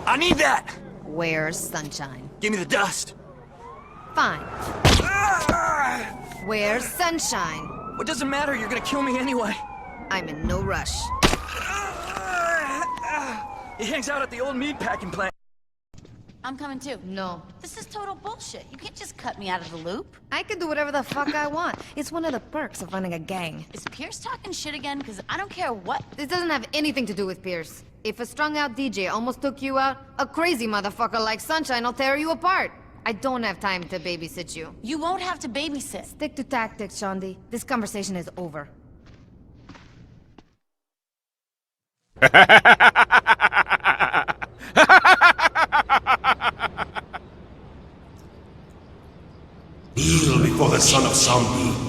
I need that! Where's Sunshine? Give me the dust. Fine. Where's Sunshine? What doesn't matter? You're gonna kill me anyway. I'm in no rush. He hangs out at the old meatpacking plant. I'm coming too. No. This is total bullshit. You can't just cut me out of the loop. I can do whatever the fuck I want. It's one of the perks of running a gang. Is Pierce talking shit again? Because I don't care what. This doesn't have anything to do with Pierce. If a strung-out DJ almost took you out, a crazy motherfucker like Sunshine will tear you apart. I don't have time to babysit you. You won't have to babysit. Stick to tactics, Shaundi. This conversation is over. Kneel before the son of Samdi.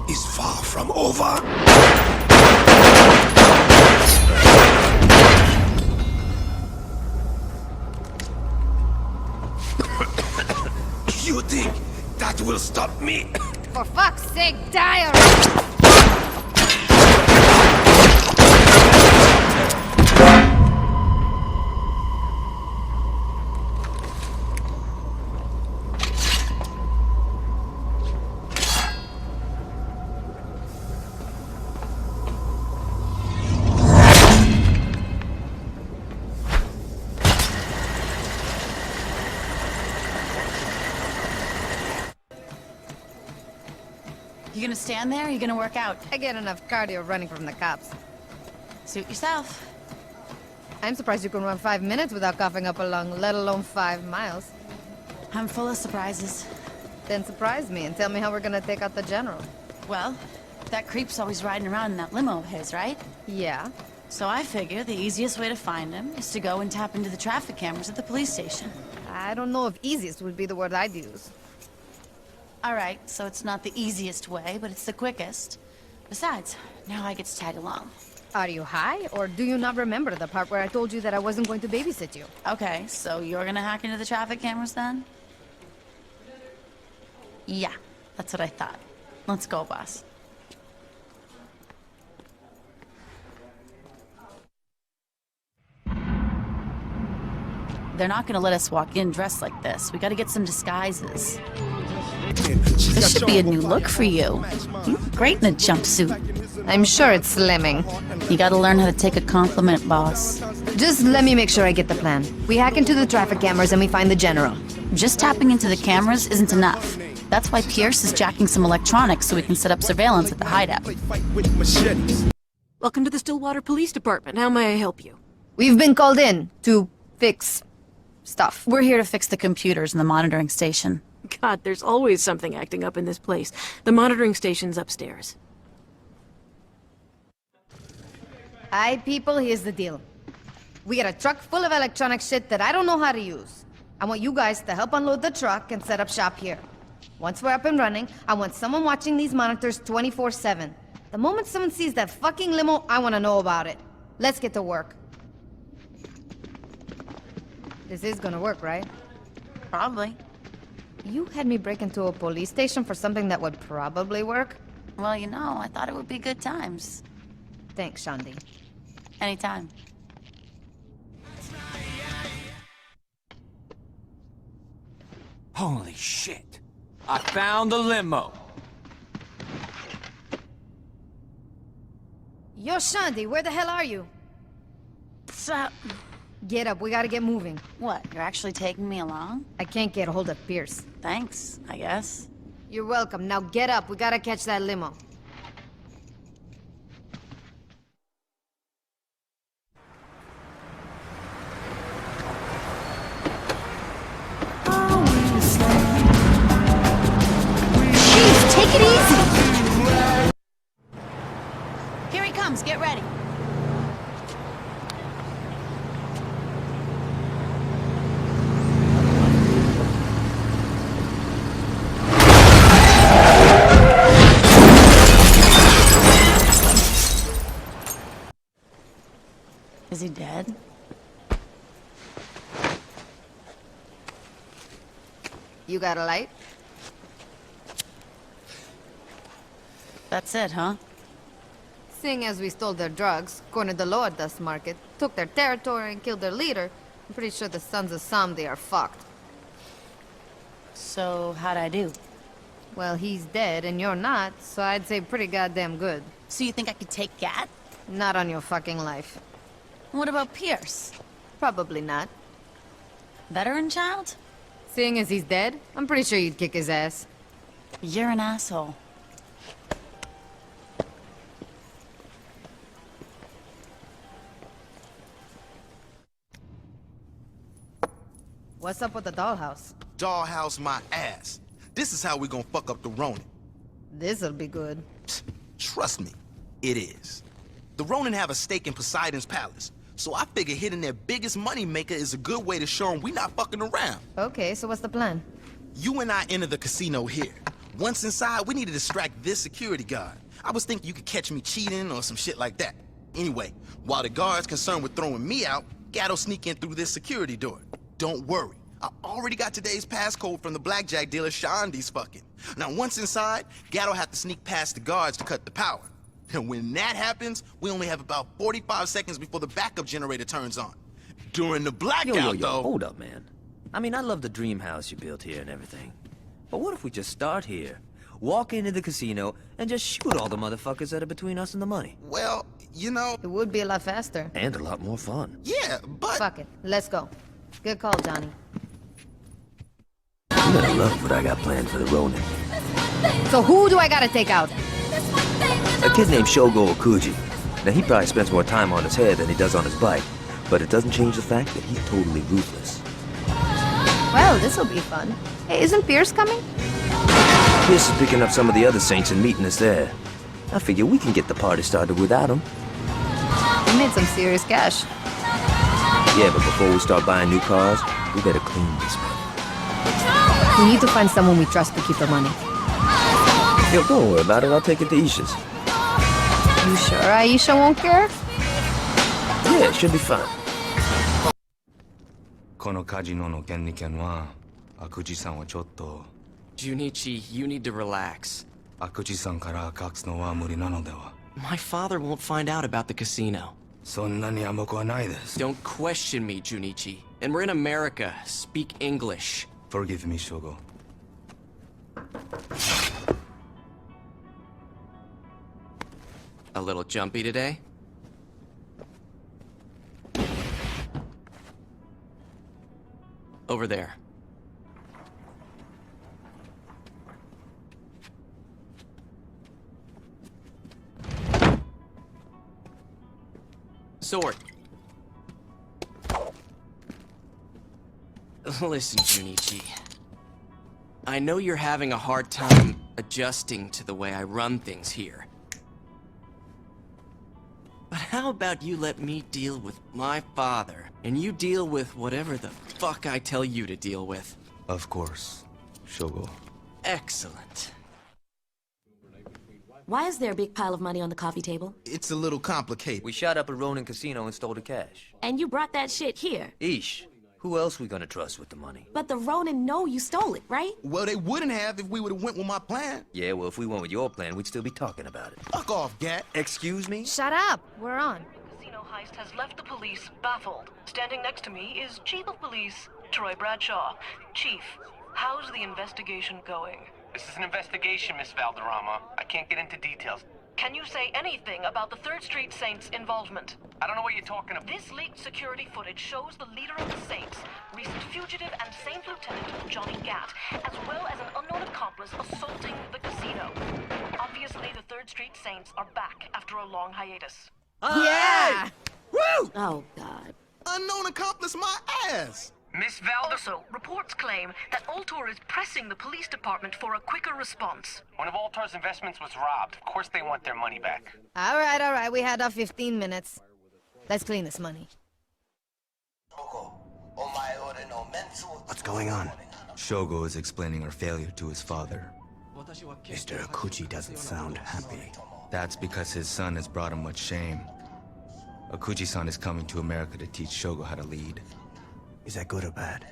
Is far from over. You think that will stop me? For fuck's sake, die already! You gonna stand there or you gonna work out? I get enough cardio running from the cops. Suit yourself. I'm surprised you can run 5 minutes without coughing up a lung, let alone 5 miles. I'm full of surprises. Then surprise me and tell me how we're gonna take out the general. Well, that creep's always riding around in that limo of his, right? Yeah. So I figure the easiest way to find him is to go and tap into the traffic cameras at the police station. I don't know if easiest would be the word I'd use. Alright, so it's not the easiest way, but it's the quickest. Besides, now I get to tag along. Are you high, or do you not remember the part where I told you that I wasn't going to babysit you? Okay, so you're gonna hack into the traffic cameras then? Yeah, that's what I thought. Let's go, boss. They're not gonna let us walk in dressed like this. We gotta get some disguises. This should be a new look for you. You look great in a jumpsuit. I'm sure it's slimming. You gotta learn how to take a compliment, boss. Just let me make sure I get the plan. We hack into the traffic cameras and we find the general. Just tapping into the cameras isn't enough. That's why Pierce is jacking some electronics so we can set up surveillance at the hideout. Welcome to the Stillwater Police Department. How may I help you? We've been called in to fix stuff. We're here to fix the computers in the monitoring station. God, there's always something acting up in this place. The monitoring station's upstairs. Aye, people, here's the deal. We got a truck full of electronic shit that I don't know how to use. I want you guys to help unload the truck and set up shop here. Once we're up and running, I want someone watching these monitors 24/7. The moment someone sees that fucking limo, I want to know about it. Let's get to work. This is gonna work, right? Probably. You had me break into a police station for something that would probably work? Well, you know, I thought it would be good times. Thanks, Shandi. Anytime. Holy shit. I found the limo. Yo, Shandi, where the hell are you? What's up? Get up, we gotta get moving. What, you're actually taking me along? I can't get a hold of Pierce. Thanks, I guess. You're welcome. Now get up, we gotta catch that limo. Jeez, take it easy! Here he comes, get ready. Is he dead? You got a light? That's it, huh? Seeing as we stole their drugs, cornered the lower dust market, took their territory and killed their leader, I'm pretty sure the Sons of Samdi are fucked. So, how'd I do? Well, he's dead and you're not, so I'd say pretty goddamn good. So you think I could take Gat? Not on your fucking life. What about Pierce? Probably not. Veteran child? Seeing as he's dead, I'm pretty sure you'd kick his ass. You're an asshole. What's up with the dollhouse? Dollhouse my ass. This is how we gonna fuck up the Ronin. This'll be good. Trust me, it is. The Ronin have a stake in Poseidon's palace, so I figure hitting their biggest money maker is a good way to show them we not fucking around. Okay, so what's the plan? You and I enter the casino here. Once inside, we need to distract this security guard. I was thinking you could catch me cheating or some shit like that. Anyway, while the guard's concerned with throwing me out, Gat'll sneak in through this security door. Don't worry, I already got today's passcode from the blackjack dealer Shandi's fucking. Now once inside, Gat'll have to sneak past the guards to cut the power. And when that happens, we only have about 45 seconds before the backup generator turns on. During the blackout, though... Hold up, man. I mean, I love the dream house you built here and everything. But what if we just start here, walk into the casino, and just shoot all the motherfuckers that are between us and the money? Well, you know... It would be a lot faster. And a lot more fun. Yeah, but... Fuck it. Let's go. Good call, Johnny. You better love what I got planned for the Ronin. So who do I gotta take out? A kid named Shogo Okuji. Now, he probably spends more time on his head than he does on his bike, but it doesn't change the fact that he's totally ruthless. Well, this'll be fun. Hey, isn't Pierce coming? Pierce is picking up some of the other Saints and meeting us there. I figure we can get the party started without him. We made some serious cash. Yeah, but before we start buying new cars, we better clean this money. We need to find someone we trust to keep the money. Yo, don't worry about it. I'll take it to Isha's. You sure Aisha won't care? Yeah, it should be fine. このカジノの権利権は、悪事さんはちょっと。Junichi, you need to relax. 悪事さんから隠すのは無理なのでは。My father won't find out about the casino. そんなに甘くはないです。Don't question me, Junichi. And we're in America. Speak English. Forgive me, Shogo. A little jumpy today? Over there. Sword. Listen, Junichi. I know you're having a hard time adjusting to the way I run things here. But how about you let me deal with my father, and you deal with whatever the fuck I tell you to deal with? Of course, Shogo. Excellent. Why is there a big pile of money on the coffee table? It's a little complicated. We shot up a Ronin casino and stole the cash. And you brought that shit here. Ish, who else we gonna trust with the money? But the Ronin know you stole it, right? Well, they wouldn't have if we would've went with my plan. Yeah, well, if we went with your plan, we'd still be talking about it. Fuck off, Gat. Excuse me? Shut up. We're on. Casino heist has left the police baffled. Standing next to me is Chief of Police Troy Bradshaw. Chief, how's the investigation going? This is an investigation, Miss Valderrama. I can't get into details. Can you say anything about the 3rd Street Saints' involvement? I don't know what you're talking about. This leaked security footage shows the leader of the Saints, recent fugitive and Saint Lieutenant Johnny Gat, as well as an unknown accomplice assaulting the casino. Obviously, the 3rd Street Saints are back after a long hiatus. Yeah! Woo! Oh, God. Unknown accomplice my ass! Miss Valder... Also, reports claim that Ultor is pressing the police department for a quicker response. One of Ultor's investments was robbed. Of course they want their money back. All right. We had our 15 minutes. Let's clean this money. What's going on? Shogo is explaining our failure to his father. Mr. Akuchi doesn't sound happy. That's because his son has brought him much shame. Akuchi-san is coming to America to teach Shogo how to lead. Is that good or bad?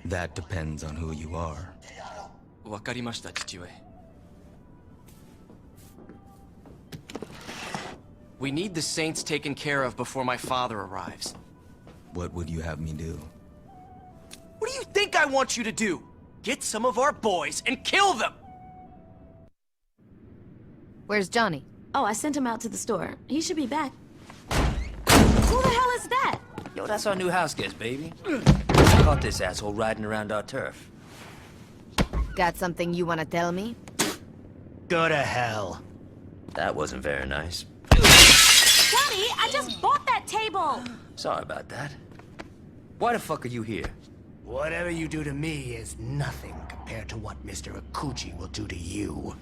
That depends on who you are. わかりました、父上. We need the Saints taken care of before my father arrives. What would you have me do? What do you think I want you to do? Get some of our boys and kill them! Where's Johnny? Oh, I sent him out to the store. He should be back. Who the hell is that? Yo, that's our new house guest, baby. Caught this asshole riding around our turf. Got something you want to tell me? Go to hell. That wasn't very nice. Johnny, I just bought that table! Sorry about that. Why the fuck are you here? Whatever you do to me is nothing compared to what Mr. Akuchi will do to you.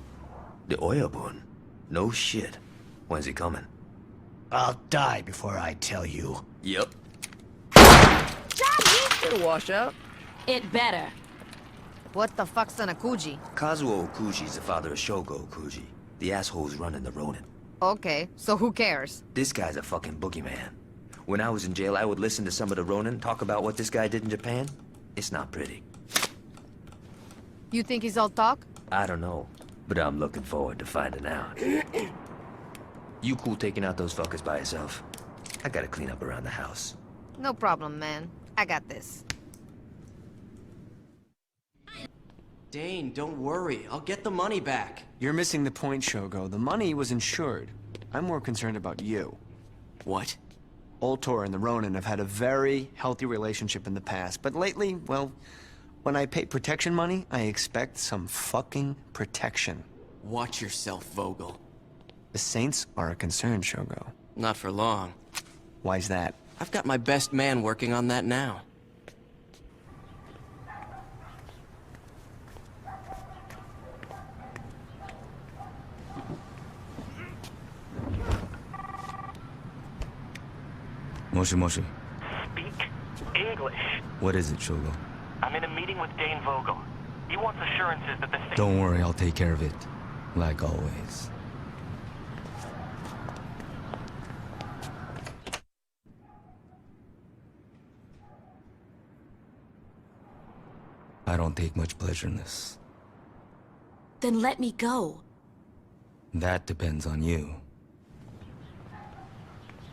The Oyabun? No shit. When's he coming? I'll die before I tell you. Yep. Johnny! It'll wash out. It better. What the fuck's an Akuji? Kazuo Okuji's the father of Shogo Okuji. The asshole's running the Ronin. Okay, so who cares? This guy's a fucking boogeyman. When I was in jail, I would listen to some of the Ronin talk about what this guy did in Japan. It's not pretty. You think he's all talk? I don't know, but I'm looking forward to finding out. You cool taking out those fuckers by yourself? I gotta clean up around the house. No problem, man. I got this. Dane, don't worry. I'll get the money back. You're missing the point, Shogo. The money was insured. I'm more concerned about you. What? Ultor and the Ronin have had a very healthy relationship in the past, but lately, well, when I pay protection money, I expect some fucking protection. Watch yourself, Vogel. The Saints are a concern, Shogo. Not for long. Why's that? I've got my best man working on that now. Moshi Moshi. Speak English. What is it, Shogo? I'm in a meeting with Dane Vogel. He wants assurances that the thing... Don't worry, I'll take care of it. Like always. I don't take much pleasure in this. Then let me go. That depends on you.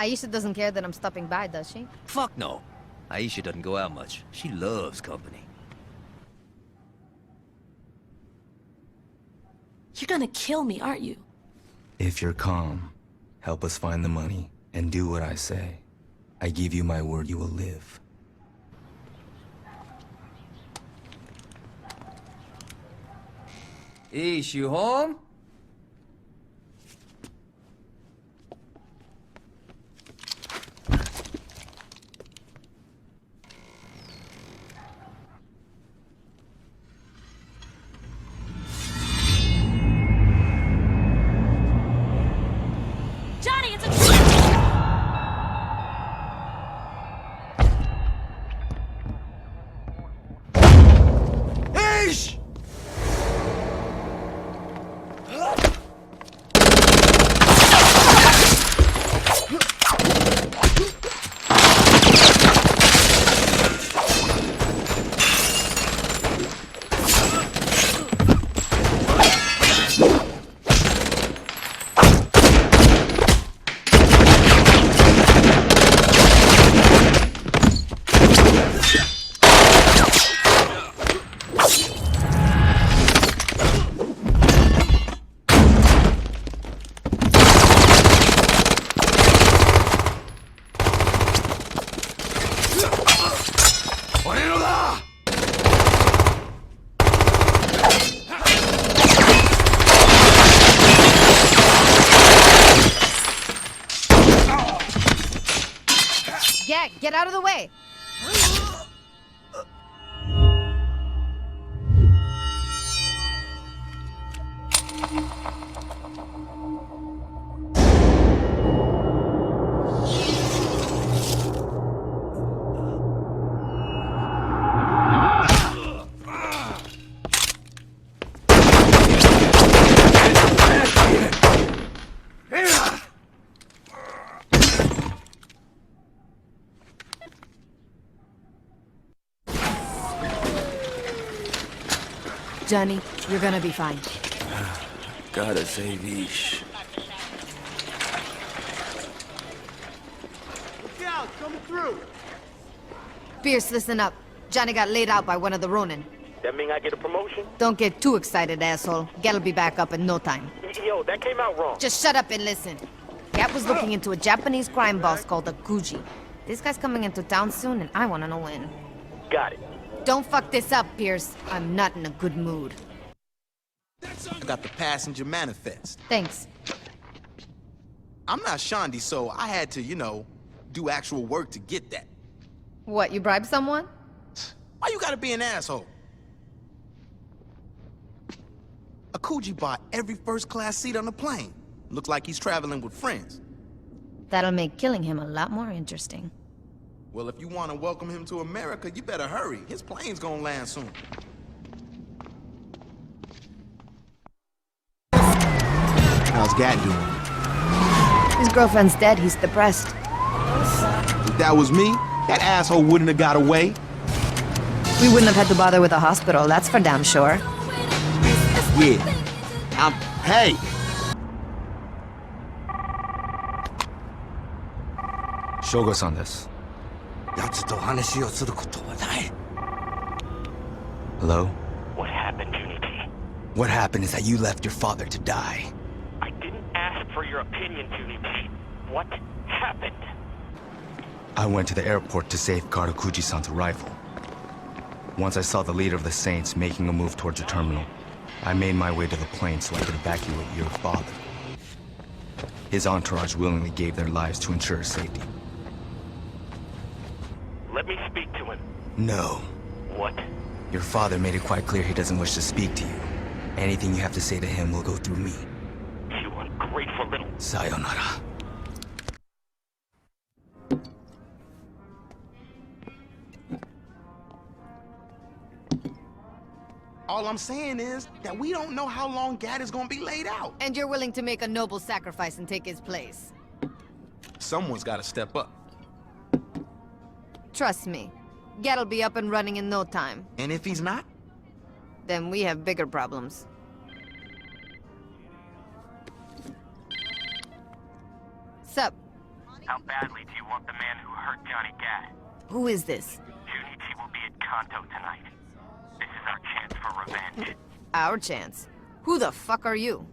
Aisha doesn't care that I'm stopping by, does she? Fuck no. Aisha doesn't go out much. She loves company. You're gonna kill me, aren't you? If you're calm, help us find the money, and do what I say. I give you my word you will live. Ish, you home? Johnny, it's a trap! Ish! Get out of the way! Johnny, you're gonna be fine. Gotta save Ish. Look out, coming through. Pierce, listen up. Johnny got laid out by one of the Ronin. That mean I get a promotion? Don't get too excited, asshole. Gat'll be back up in no time. Yo, that came out wrong. Just shut up and listen. Gat was looking into a Japanese crime boss called Akuji. This guy's coming into town soon, and I wanna know when. Got it. Don't fuck this up, Pierce. I'm not in a good mood. I got the passenger manifest. Thanks. I'm not Shondi, so I had to, do actual work to get that. What, you bribed someone? Why you gotta be an asshole? Akuji bought every first-class seat on the plane. Looks like he's traveling with friends. That'll make killing him a lot more interesting. Well, if you want to welcome him to America, you better hurry. His plane's gonna land soon. How's Gat doing? His girlfriend's dead. He's depressed. If that was me, that asshole wouldn't have got away. We wouldn't have had to bother with a hospital, that's for damn sure. Yeah. Hey! Shogo-san this. Hello? What happened, Junichi? What happened is that you left your father to die. I didn't ask for your opinion, Junichi. What happened? I went to the airport to safeguard Okuji-san's arrival. Once I saw the leader of the Saints making a move towards the terminal, I made my way to the plane so I could evacuate your father. His entourage willingly gave their lives to ensure his safety. Let me speak to him. No. What? Your father made it quite clear he doesn't wish to speak to you. Anything you have to say to him will go through me. You ungrateful little... Sayonara. All I'm saying is that we don't know how long Gad is gonna be laid out. And you're willing to make a noble sacrifice and take his place. Someone's gotta step up. Trust me, Gad'll be up and running in no time. And if he's not? Then we have bigger problems. Sup? How badly do you want the man who hurt Johnny Gad? Who is this? Junichi will be at Kanto tonight. This is our chance for revenge. Our chance? Who the fuck are you?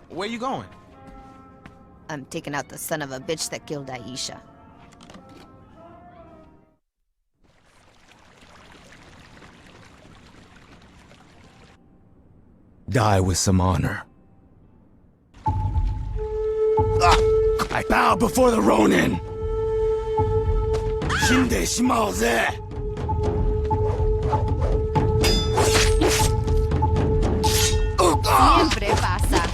Where you going? I'm taking out the son of a bitch that killed Aisha. Die with some honor. I bow before the Ronin! Shinde shimao ze! Siempre pasa.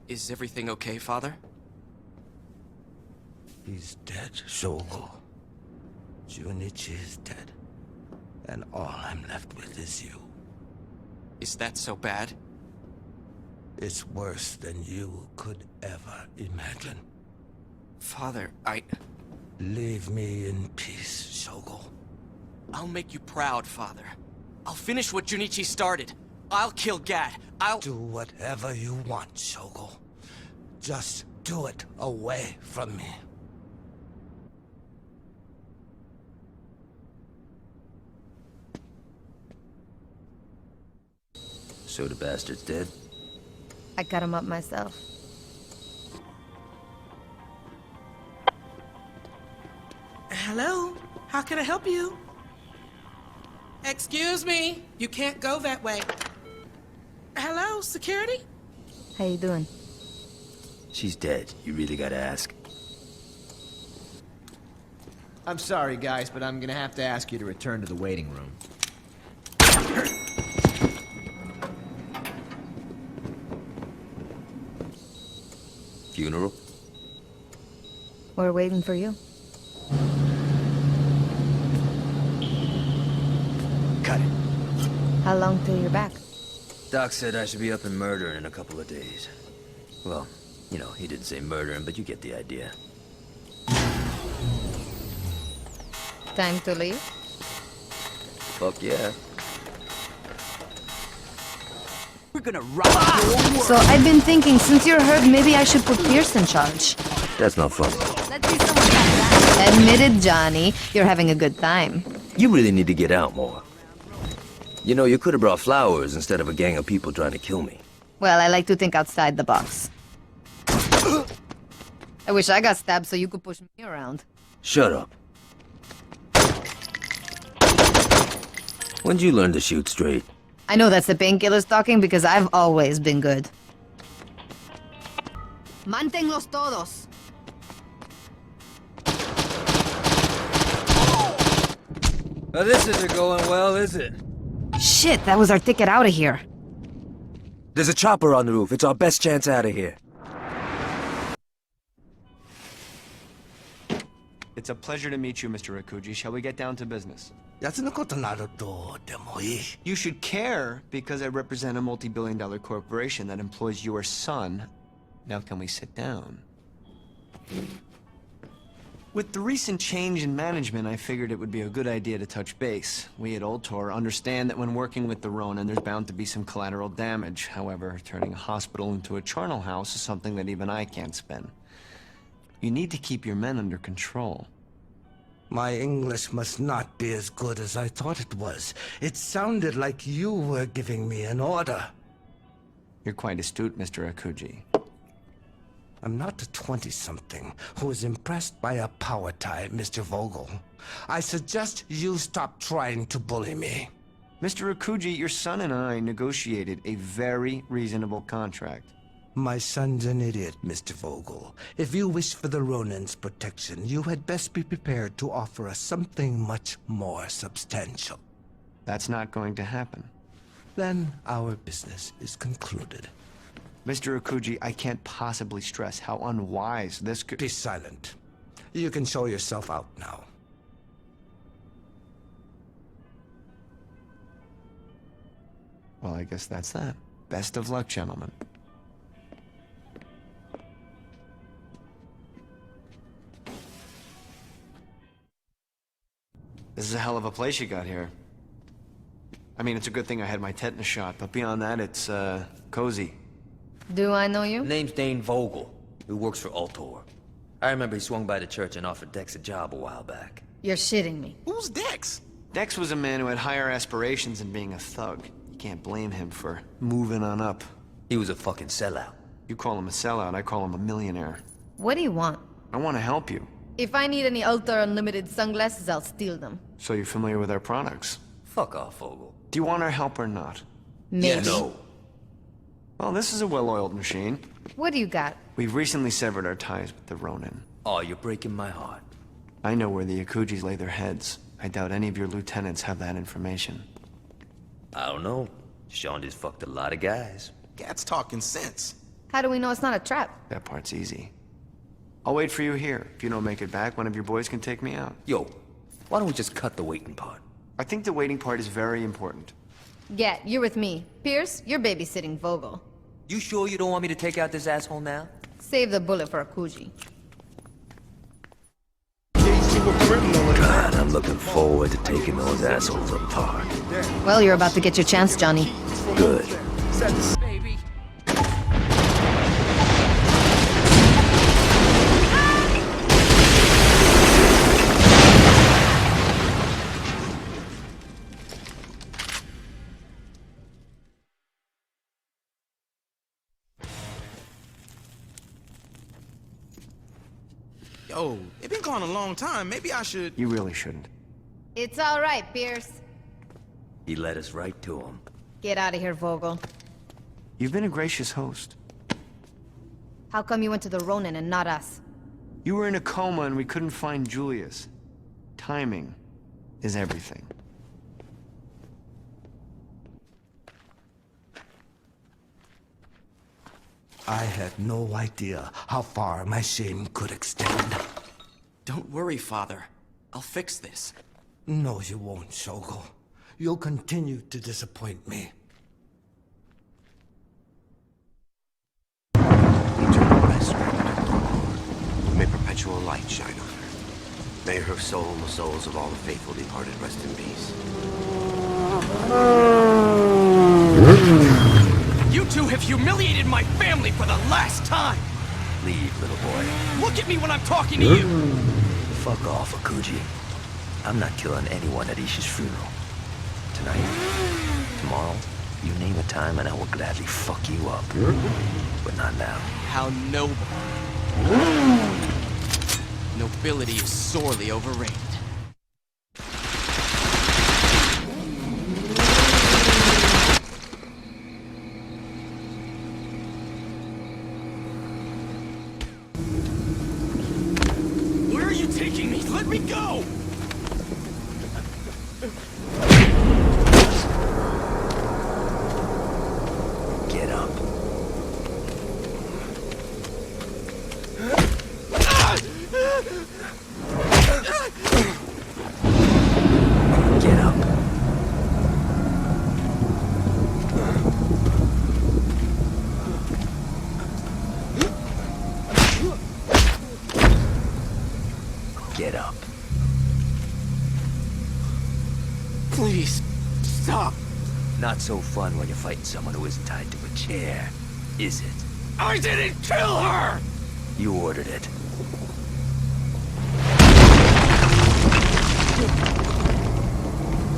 Is everything okay, Father? He's dead, Shogo. Junichi is dead. And all I'm left with is you. Is that so bad? It's worse than you could ever imagine. Father, Leave me in peace, Shogo. I'll make you proud, Father. I'll finish what Junichi started. I'll kill Gad. I'll... Do whatever you want, Shogo. Just do it away from me. So the bastard's dead? I cut him up myself. Hello? How can I help you? Excuse me, you can't go that way. Hello, security? How you doing? She's dead. You really gotta ask. I'm sorry, guys, but I'm gonna have to ask you to return to the waiting room. Funeral? We're waiting for you. Cut it. How long till you're back? Doc said I should be up and murdering in a couple of days. Well, you know, he didn't say murdering, but you get the idea. Time to leave? Fuck yeah. We're gonna rock your world. So I've been thinking, since you're hurt, maybe I should put Pierce in charge. That's not funny. Let's see someone like that. Admit it, Johnny. You're having a good time. You really need to get out more. You know, you could have brought flowers instead of a gang of people trying to kill me. Well, I like to think outside the box. I wish I got stabbed so you could push me around. Shut up. When'd you learn to shoot straight? I know that's the painkillers talking because I've always been good. Manténlos todos. Now this isn't going well, is it? Shit, that was our ticket out of here. There's a chopper on the roof. It's our best chance out of here. It's a pleasure to meet you, Mr. Rakuji. Shall we get down to business? You should care, because I represent a multi-billion-dollar corporation that employs your son. Now can we sit down? With the recent change in management, I figured it would be a good idea to touch base. We at Ultor understand that when working with the Ronin, there's bound to be some collateral damage. However, turning a hospital into a charnel house is something that even I can't spin. You need to keep your men under control. My English must not be as good as I thought it was. It sounded like you were giving me an order. You're quite astute, Mr. Akuji. I'm not a 20-something who is impressed by a power tie, Mr. Vogel. I suggest you stop trying to bully me. Mr. Akuji, your son and I negotiated a very reasonable contract. My son's an idiot, Mr. Vogel. If you wish for the Ronin's protection, you had best be prepared to offer us something much more substantial. That's not going to happen. Then our business is concluded. Mr. Okuji, I can't possibly stress how unwise this could— Be silent. You can show yourself out now. Well, I guess that's that. Best of luck, gentlemen. This is a hell of a place you got here. I mean, it's a good thing I had my tetanus shot, but beyond that, it's, cozy. Do I know you? Name's Dane Vogel, who works for Ultor. I remember he swung by the church and offered Dex a job a while back. You're shitting me. Who's Dex? Dex was a man who had higher aspirations than being a thug. You can't blame him for moving on up. He was a fucking sellout. You call him a sellout, I call him a millionaire. What do you want? I want to help you. If I need any Ultor Unlimited sunglasses, I'll steal them. So you're familiar with our products? Fuck off, Vogel. Do you want our help or not? Maybe. Yes. No. Well, this is a well-oiled machine. What do you got? We've recently severed our ties with the Ronin. Oh, you're breaking my heart. I know where the Akujis lay their heads. I doubt any of your lieutenants have that information. I don't know. Sean just fucked a lot of guys. Gat's talking sense. How do we know it's not a trap? That part's easy. I'll wait for you here. If you don't make it back, one of your boys can take me out. Yo, why don't we just cut the waiting part? I think the waiting part is very important. Get, you're with me. Pierce, you're babysitting Vogel. You sure you don't want me to take out this asshole now? Save the bullet for Akuji. God, I'm looking forward to taking those assholes apart. Well, you're about to get your chance, Johnny. Good. Baby. Yo, it been gone a long time. Maybe I should... You really shouldn't. It's all right, Pierce. He led us right to him. Get out of here, Vogel. You've been a gracious host. How come you went to the Ronin and not us? You were in a coma and we couldn't find Julius. Timing is everything. I had no idea how far my shame could extend. Don't worry, Father. I'll fix this. No, you won't, Shogo. You'll continue to disappoint me. Eternal rest, may perpetual light shine on her. May her soul and the souls of all the faithful departed rest in peace. You two have humiliated my family for the last time! Leave, little boy. Look at me when I'm talking to you! Fuck off, Akuji. I'm not killing anyone at Isha's funeral. Tonight, tomorrow, you name a time and I will gladly fuck you up. But not now. How noble. Nobility is sorely overrated. Where are you taking me? Let me go! Get up. Get up. Get up. Please, stop. Not so fun when you're fighting someone who isn't tied to a chair, is it? I didn't kill her! You ordered it.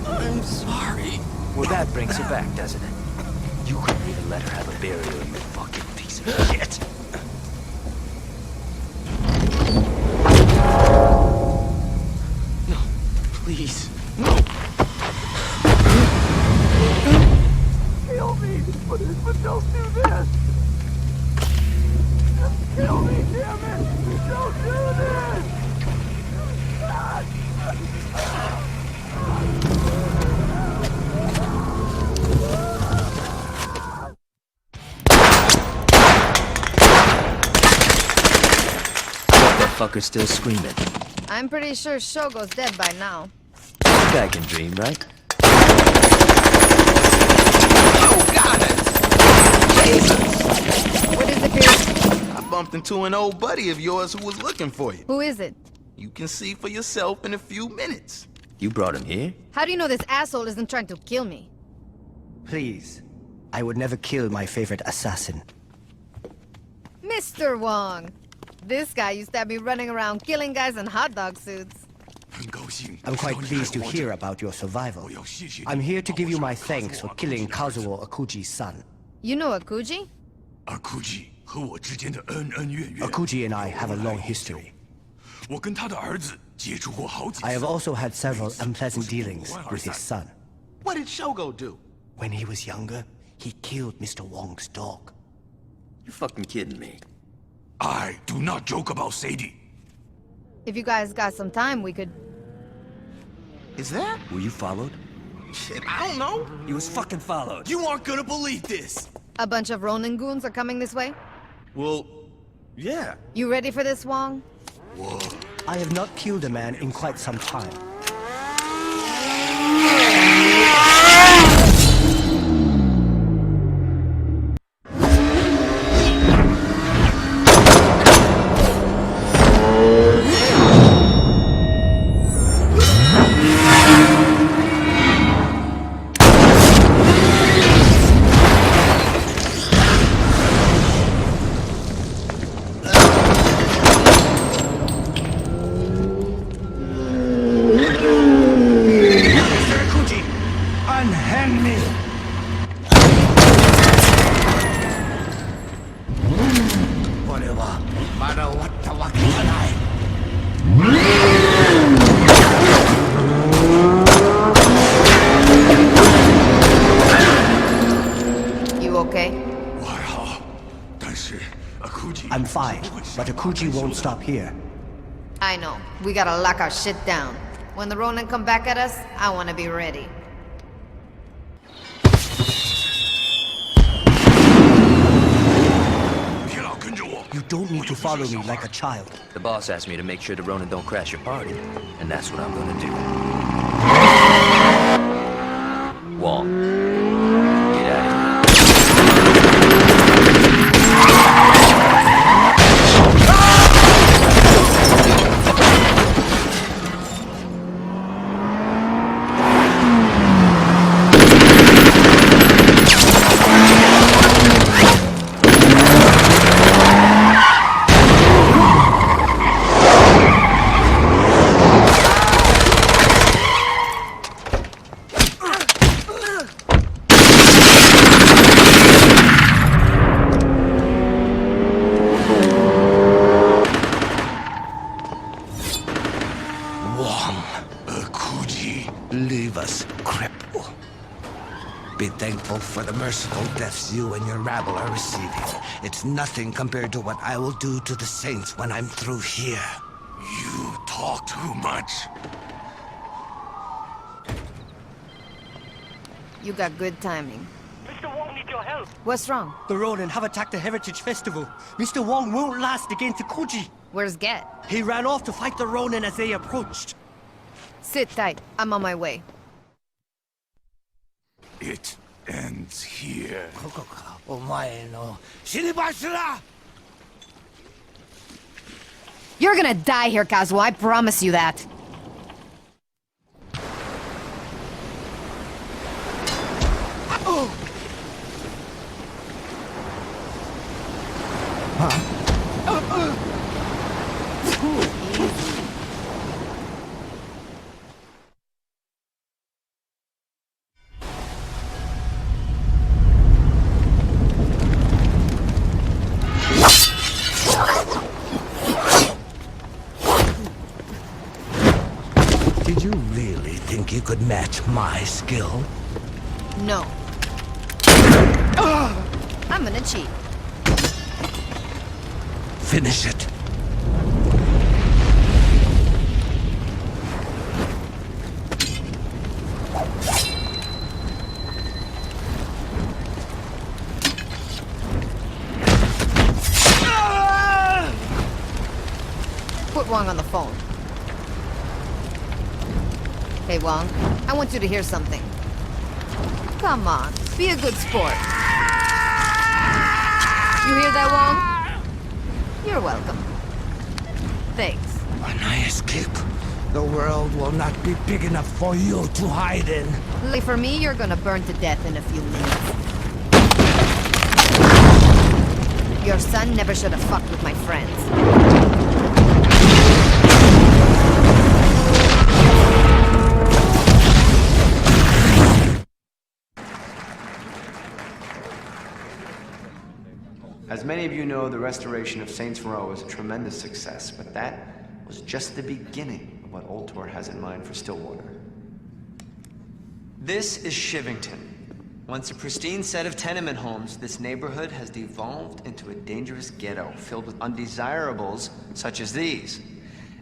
I'm sorry. Well, that brings her back, doesn't it? You couldn't even let her have a burial, you fucking piece of shit. No, please. No! Kill me, but don't do this! Kill me, damn it! Don't do this! That fucker's still screaming. I'm pretty sure Shogo's dead by now. That guy can dream, right? What is it, Pierce? I bumped into an old buddy of yours who was looking for you. Who is it? You can see for yourself in a few minutes. You brought him here? How do you know this asshole isn't trying to kill me? Please. I would never kill my favorite assassin. Mr. Wong! This guy used to have me running around killing guys in hot dog suits. I'm quite pleased to hear about your survival. I'm here to give you my thanks for killing Kazuo Akuji's son. You know Akuji? Akuji and I have a long history. I have also had several unpleasant dealings with his son. What did Shogo do? When he was younger, he killed Mr. Wong's dog. You fucking kidding me? I do not joke about Sadie. If you guys got some time, we could... Is that? Were you followed? Shit, I don't know. He was fucking followed. You aren't gonna believe this. A bunch of Ronin goons are coming this way? Well, yeah. You ready for this, Wong? Whoa. I have not killed a man in quite some time. I'm fine, but Akuji won't stop here. I know. We gotta lock our shit down. When the Ronin come back at us, I wanna be ready. You don't need to follow me like a child. The boss asked me to make sure the Ronin don't crash your party, and that's what I'm gonna do. Wong, get out of here. Be thankful for the merciful deaths you and your rabble are receiving. It's nothing compared to what I will do to the Saints when I'm through here. You talk too much. You got good timing. Mr. Wong needs your help. What's wrong? The Ronin have attacked the Heritage Festival. Mr. Wong won't last against Akuji. Where's Get? He ran off to fight the Ronin as they approached. Sit tight. I'm on my way. It ends here. You're gonna die here, Kazuo. I promise you that. Did you really think you could match my skill? No. I'm gonna cheat. finish it. Put Wong on the phone. Hey, Wong, I want you to hear something. Come on, be a good sport. You hear that, Wong? You're welcome. Thanks. When I escape, the world will not be big enough for you to hide in. Like for me, you're gonna burn to death in a few minutes. Your son never should have fucked with my friends. As many of you know, the restoration of Saints Row is a tremendous success, but that was just the beginning of what Ultor has in mind for Stillwater. This is Shivington. Once a pristine set of tenement homes, this neighborhood has devolved into a dangerous ghetto filled with undesirables such as these.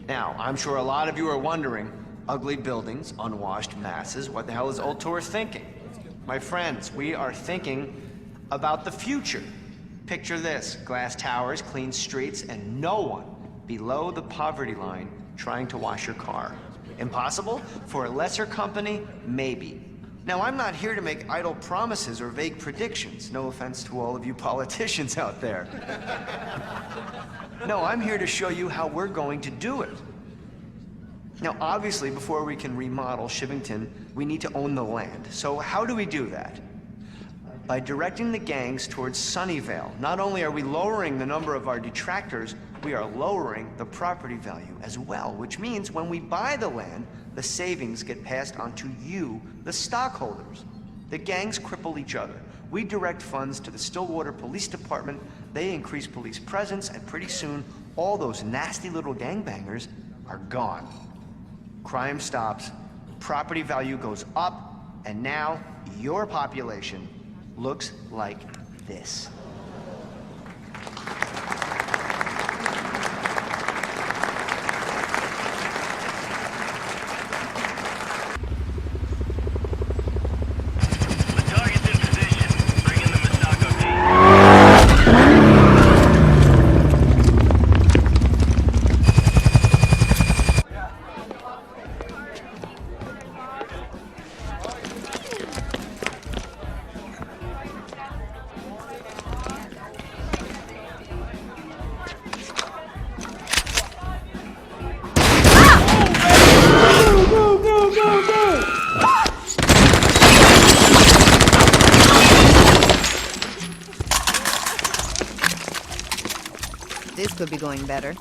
Now, I'm sure a lot of you are wondering, ugly buildings, unwashed masses, what the hell is Ultor thinking? My friends, we are thinking about the future. Picture this, glass towers, clean streets, and no one below the poverty line trying to wash your car. Impossible? For a lesser company, maybe. Now, I'm not here to make idle promises or vague predictions. No offense to all of you politicians out there. No, I'm here to show you how we're going to do it. Now, obviously, before we can remodel Shivington, we need to own the land. So how do we do that? By directing the gangs towards Sunnyvale. Not only are we lowering the number of our detractors, we are lowering the property value as well, which means when we buy the land, the savings get passed on to you, the stockholders. The gangs cripple each other. We direct funds to the Stillwater Police Department, they increase police presence, and pretty soon, all those nasty little gangbangers are gone. Crime stops, property value goes up, and now your population looks like this. This could be going better.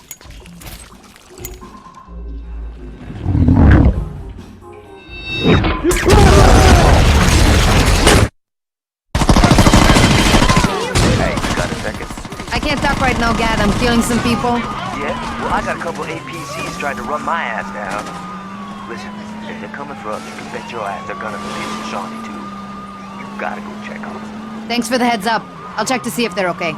I can't talk right now, Gad. I'm killing some people. Yeah? Well, I got a couple APCs trying to run my ass down. Listen, if they're coming for us, you can bet your ass they're gonna release Shawnee too. You gotta go check on them. Thanks for the heads up. I'll check to see if they're okay.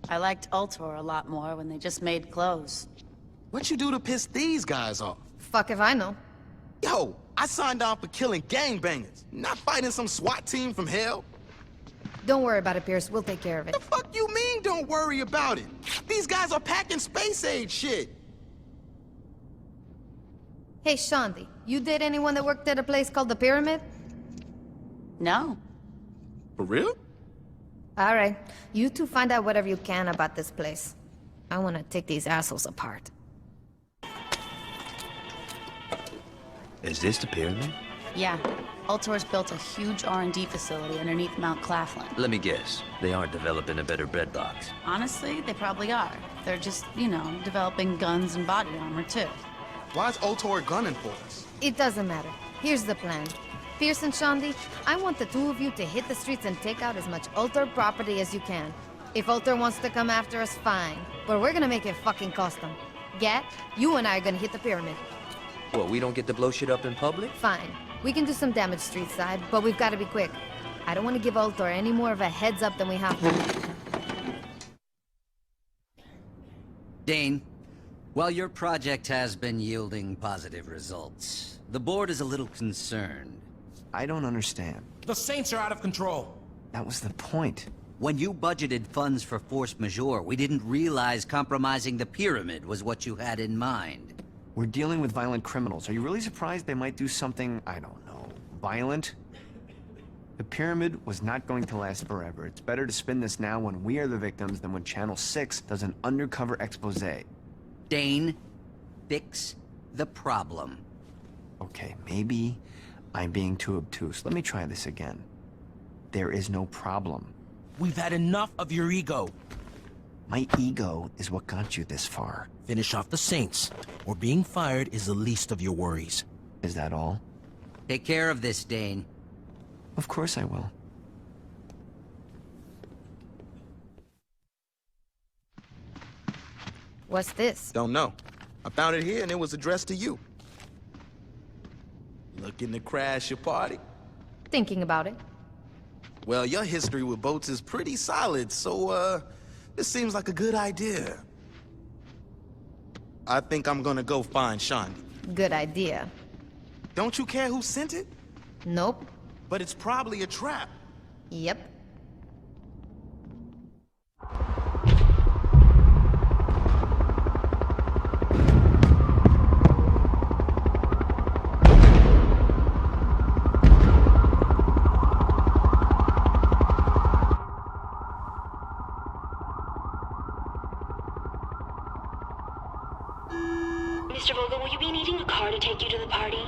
I liked Ultor a lot more when they just made clothes. What you do to piss these guys off? Fuck if I know. Yo, I signed on for killing gangbangers, not fighting some SWAT team from hell. Don't worry about it, Pierce. We'll take care of it. The fuck you mean, don't worry about it? These guys are packing space-age shit. Hey, Shandi, you date anyone that worked at a place called the Pyramid? No. For real? All right. You two find out whatever you can about this place. I want to take these assholes apart. Is this the pyramid? Yeah. Ultor's built a huge R&D facility underneath Mount Claflin. Let me guess. They aren't developing a better bread box. Honestly, they probably are. They're just, you know, developing guns and body armor, too. Why's Ultor gunning for us? It doesn't matter. Here's the plan. Pierce and Shandi, I want the two of you to hit the streets and take out as much Ultor property as you can. If Ultor wants to come after us, fine. But we're gonna make it fucking cost them. Gat, you and I are gonna hit the pyramid. Well, we don't get to blow shit up in public? Fine. We can do some damage street side, but we've gotta be quick. I don't want to give Ultor any more of a heads up than we have to. Dane, while your project has been yielding positive results, the board is a little concerned. I don't understand. The Saints are out of control. That was the point. When you budgeted funds for force majeure, we didn't realize compromising the pyramid was what you had in mind. We're dealing with violent criminals. Are you really surprised they might do something, I don't know, violent? The pyramid was not going to last forever. It's better to spin this now when we are the victims than when Channel 6 does an undercover expose. Dane, fix the problem. Okay, maybe I'm being too obtuse. Let me try this again. There is no problem. We've had enough of your ego. My ego is what got you this far. Finish off the Saints, or being fired is the least of your worries. Is that all? Take care of this, Dane. Of course I will. What's this? Don't know. I found it here and it was addressed to you. Looking to crash your party? Thinking about it. Well, your history with boats is pretty solid, so, this seems like a good idea. I think I'm gonna go find Shondi. Good idea. Don't you care who sent it? Nope. But it's probably a trap. Yep. Mr. Vogel, will you be needing a car to take you to the party?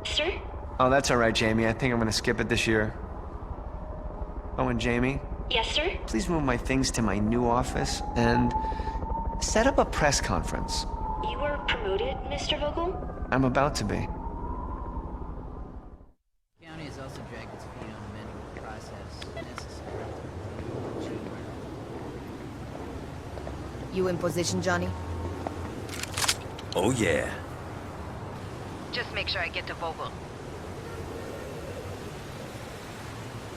Sir? Oh, that's all right, Jamie. I think I'm gonna skip it this year. Oh, and Jamie? Yes, sir? Please move my things to my new office and set up a press conference. You were promoted, Mr. Vogel? I'm about to be. County has also dragged its feet on amending the process necessary to achieve. You in position, Johnny? Oh, yeah. Just make sure I get to Vogel.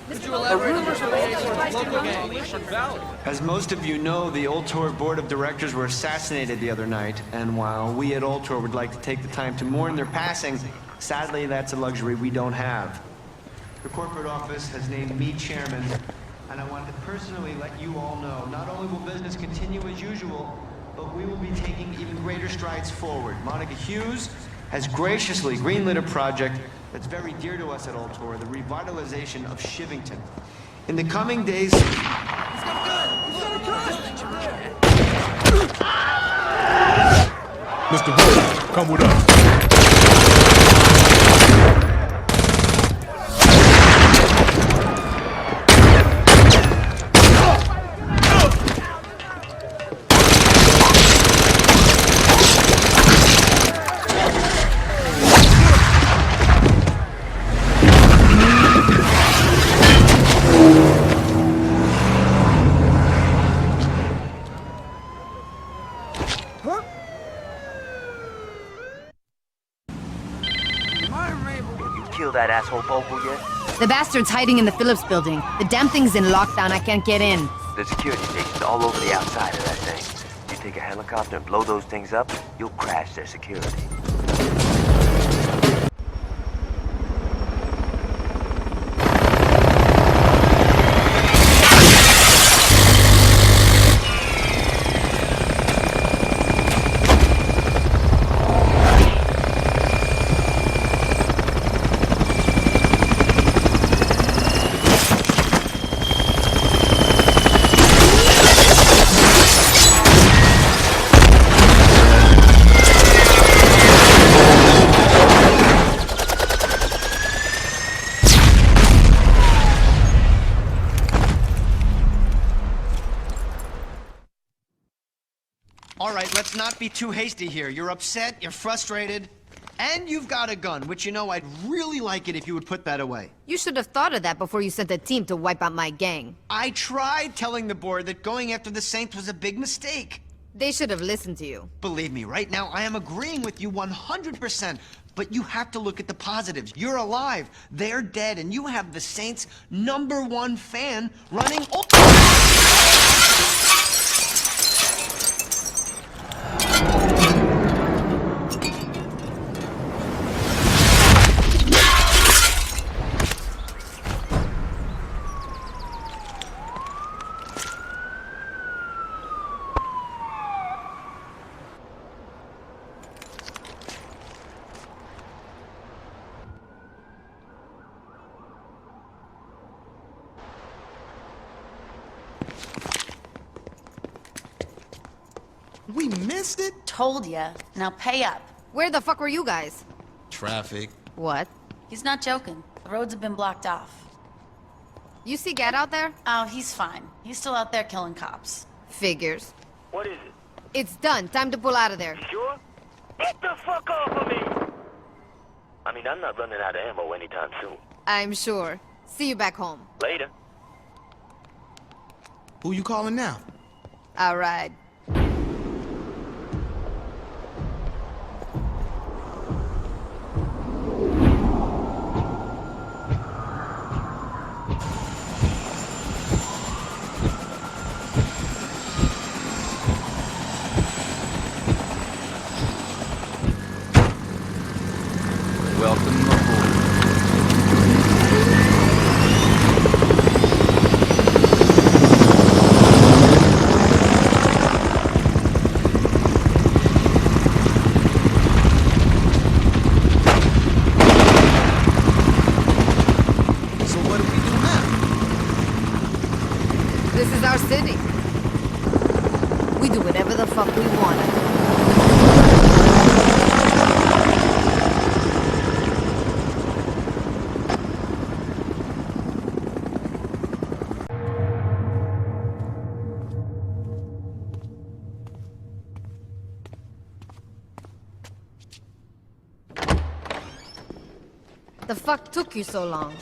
Could you elaborate on your affiliation with local gang, Ocean Valley? As most of you know, the Ultor board of directors were assassinated the other night, and while we at Ultor would like to take the time to mourn their passing, sadly that's a luxury we don't have. The corporate office has named me chairman, and I want to personally let you all know, not only will business continue as usual, but we will be taking even greater strides forward. Monica Hughes has graciously greenlit a project that's very dear to us at Ultor, the revitalization of Shivington. In the coming days... Mr. Vogel, come with us. That asshole Vogel yet? The bastard's hiding in the Phillips building. The damn thing's in lockdown. I can't get in. There's security stations all over the outside of that thing. You take a helicopter and blow those things up, you'll crash their security. All right, let's not be too hasty here. You're upset, you're frustrated, and you've got a gun, which, you know, I'd really like it if you would put that away. You should have thought of that before you sent a team to wipe out my gang. I tried telling the board that going after the Saints was a big mistake. They should have listened to you. Believe me, right now I am agreeing with you 100%. But you have to look at the positives. You're alive, they're dead, and you have the Saints' #1 fan running Ultor. We missed it? Told ya. Now pay up. Where the fuck were you guys? Traffic. What? He's not joking. The roads have been blocked off. You see Gat out there? Oh, he's fine. He's still out there killing cops. Figures. What is it? It's done. Time to pull out of there. Sure? Get the fuck off of me! I mean, I'm not running out of ammo anytime soon. I'm sure. See you back home. Later. Who you calling now? All right. Welcome aboard. So what do we do now? This is our city. We do whatever the fuck we want. The fuck took you so long?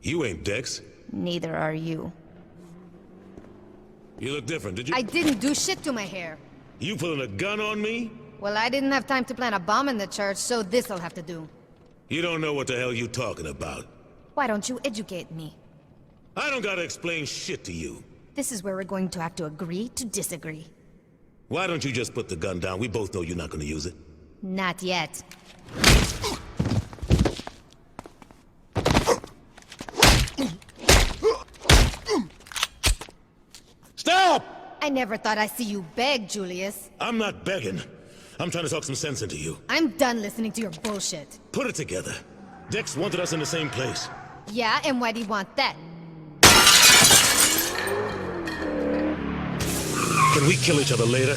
You ain't Dex. Neither are you. You look different, did you? I didn't do shit to my hair. You pulling a gun on me? Well, I didn't have time to plant a bomb in the church, so this'll have to do. You don't know what the hell you talking about. Why don't you educate me? I don't gotta explain shit to you. This is where we're going to have to agree to disagree. Why don't you just put the gun down? We both know you're not gonna use it. Not yet. Stop! I never thought I'd see you beg, Julius. I'm not begging. I'm trying to talk some sense into you. I'm done listening to your bullshit. Put it together. Dex wanted us in the same place. Yeah, and why do you want that? Can we kill each other later?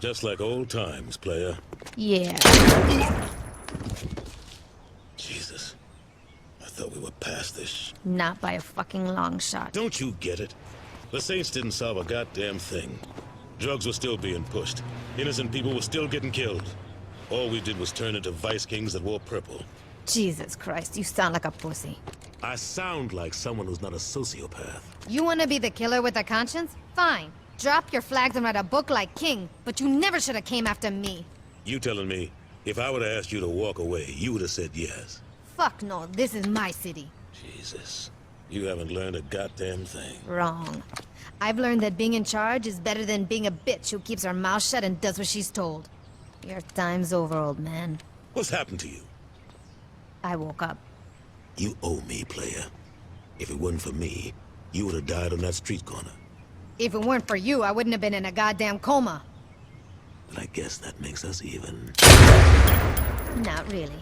Just like old times, player. Yeah. Jesus. I thought we were past this. Not by a fucking long shot. Don't you get it? The Saints didn't solve a goddamn thing. Drugs were still being pushed. Innocent people were still getting killed. All we did was turn into vice kings that wore purple. Jesus Christ, you sound like a pussy. I sound like someone who's not a sociopath. You wanna be the killer with a conscience? Fine. Drop your flags and write a book like King, but you never should have came after me. You telling me, if I would have asked you to walk away, you would have said yes. Fuck no, this is my city. Jesus. You haven't learned a goddamn thing. Wrong. I've learned that being in charge is better than being a bitch who keeps her mouth shut and does what she's told. Your time's over, old man. What's happened to you? I woke up. You owe me, player. If it wasn't for me, you would have died on that street corner. If it weren't for you, I wouldn't have been in a goddamn coma. But I guess that makes us even. Not really.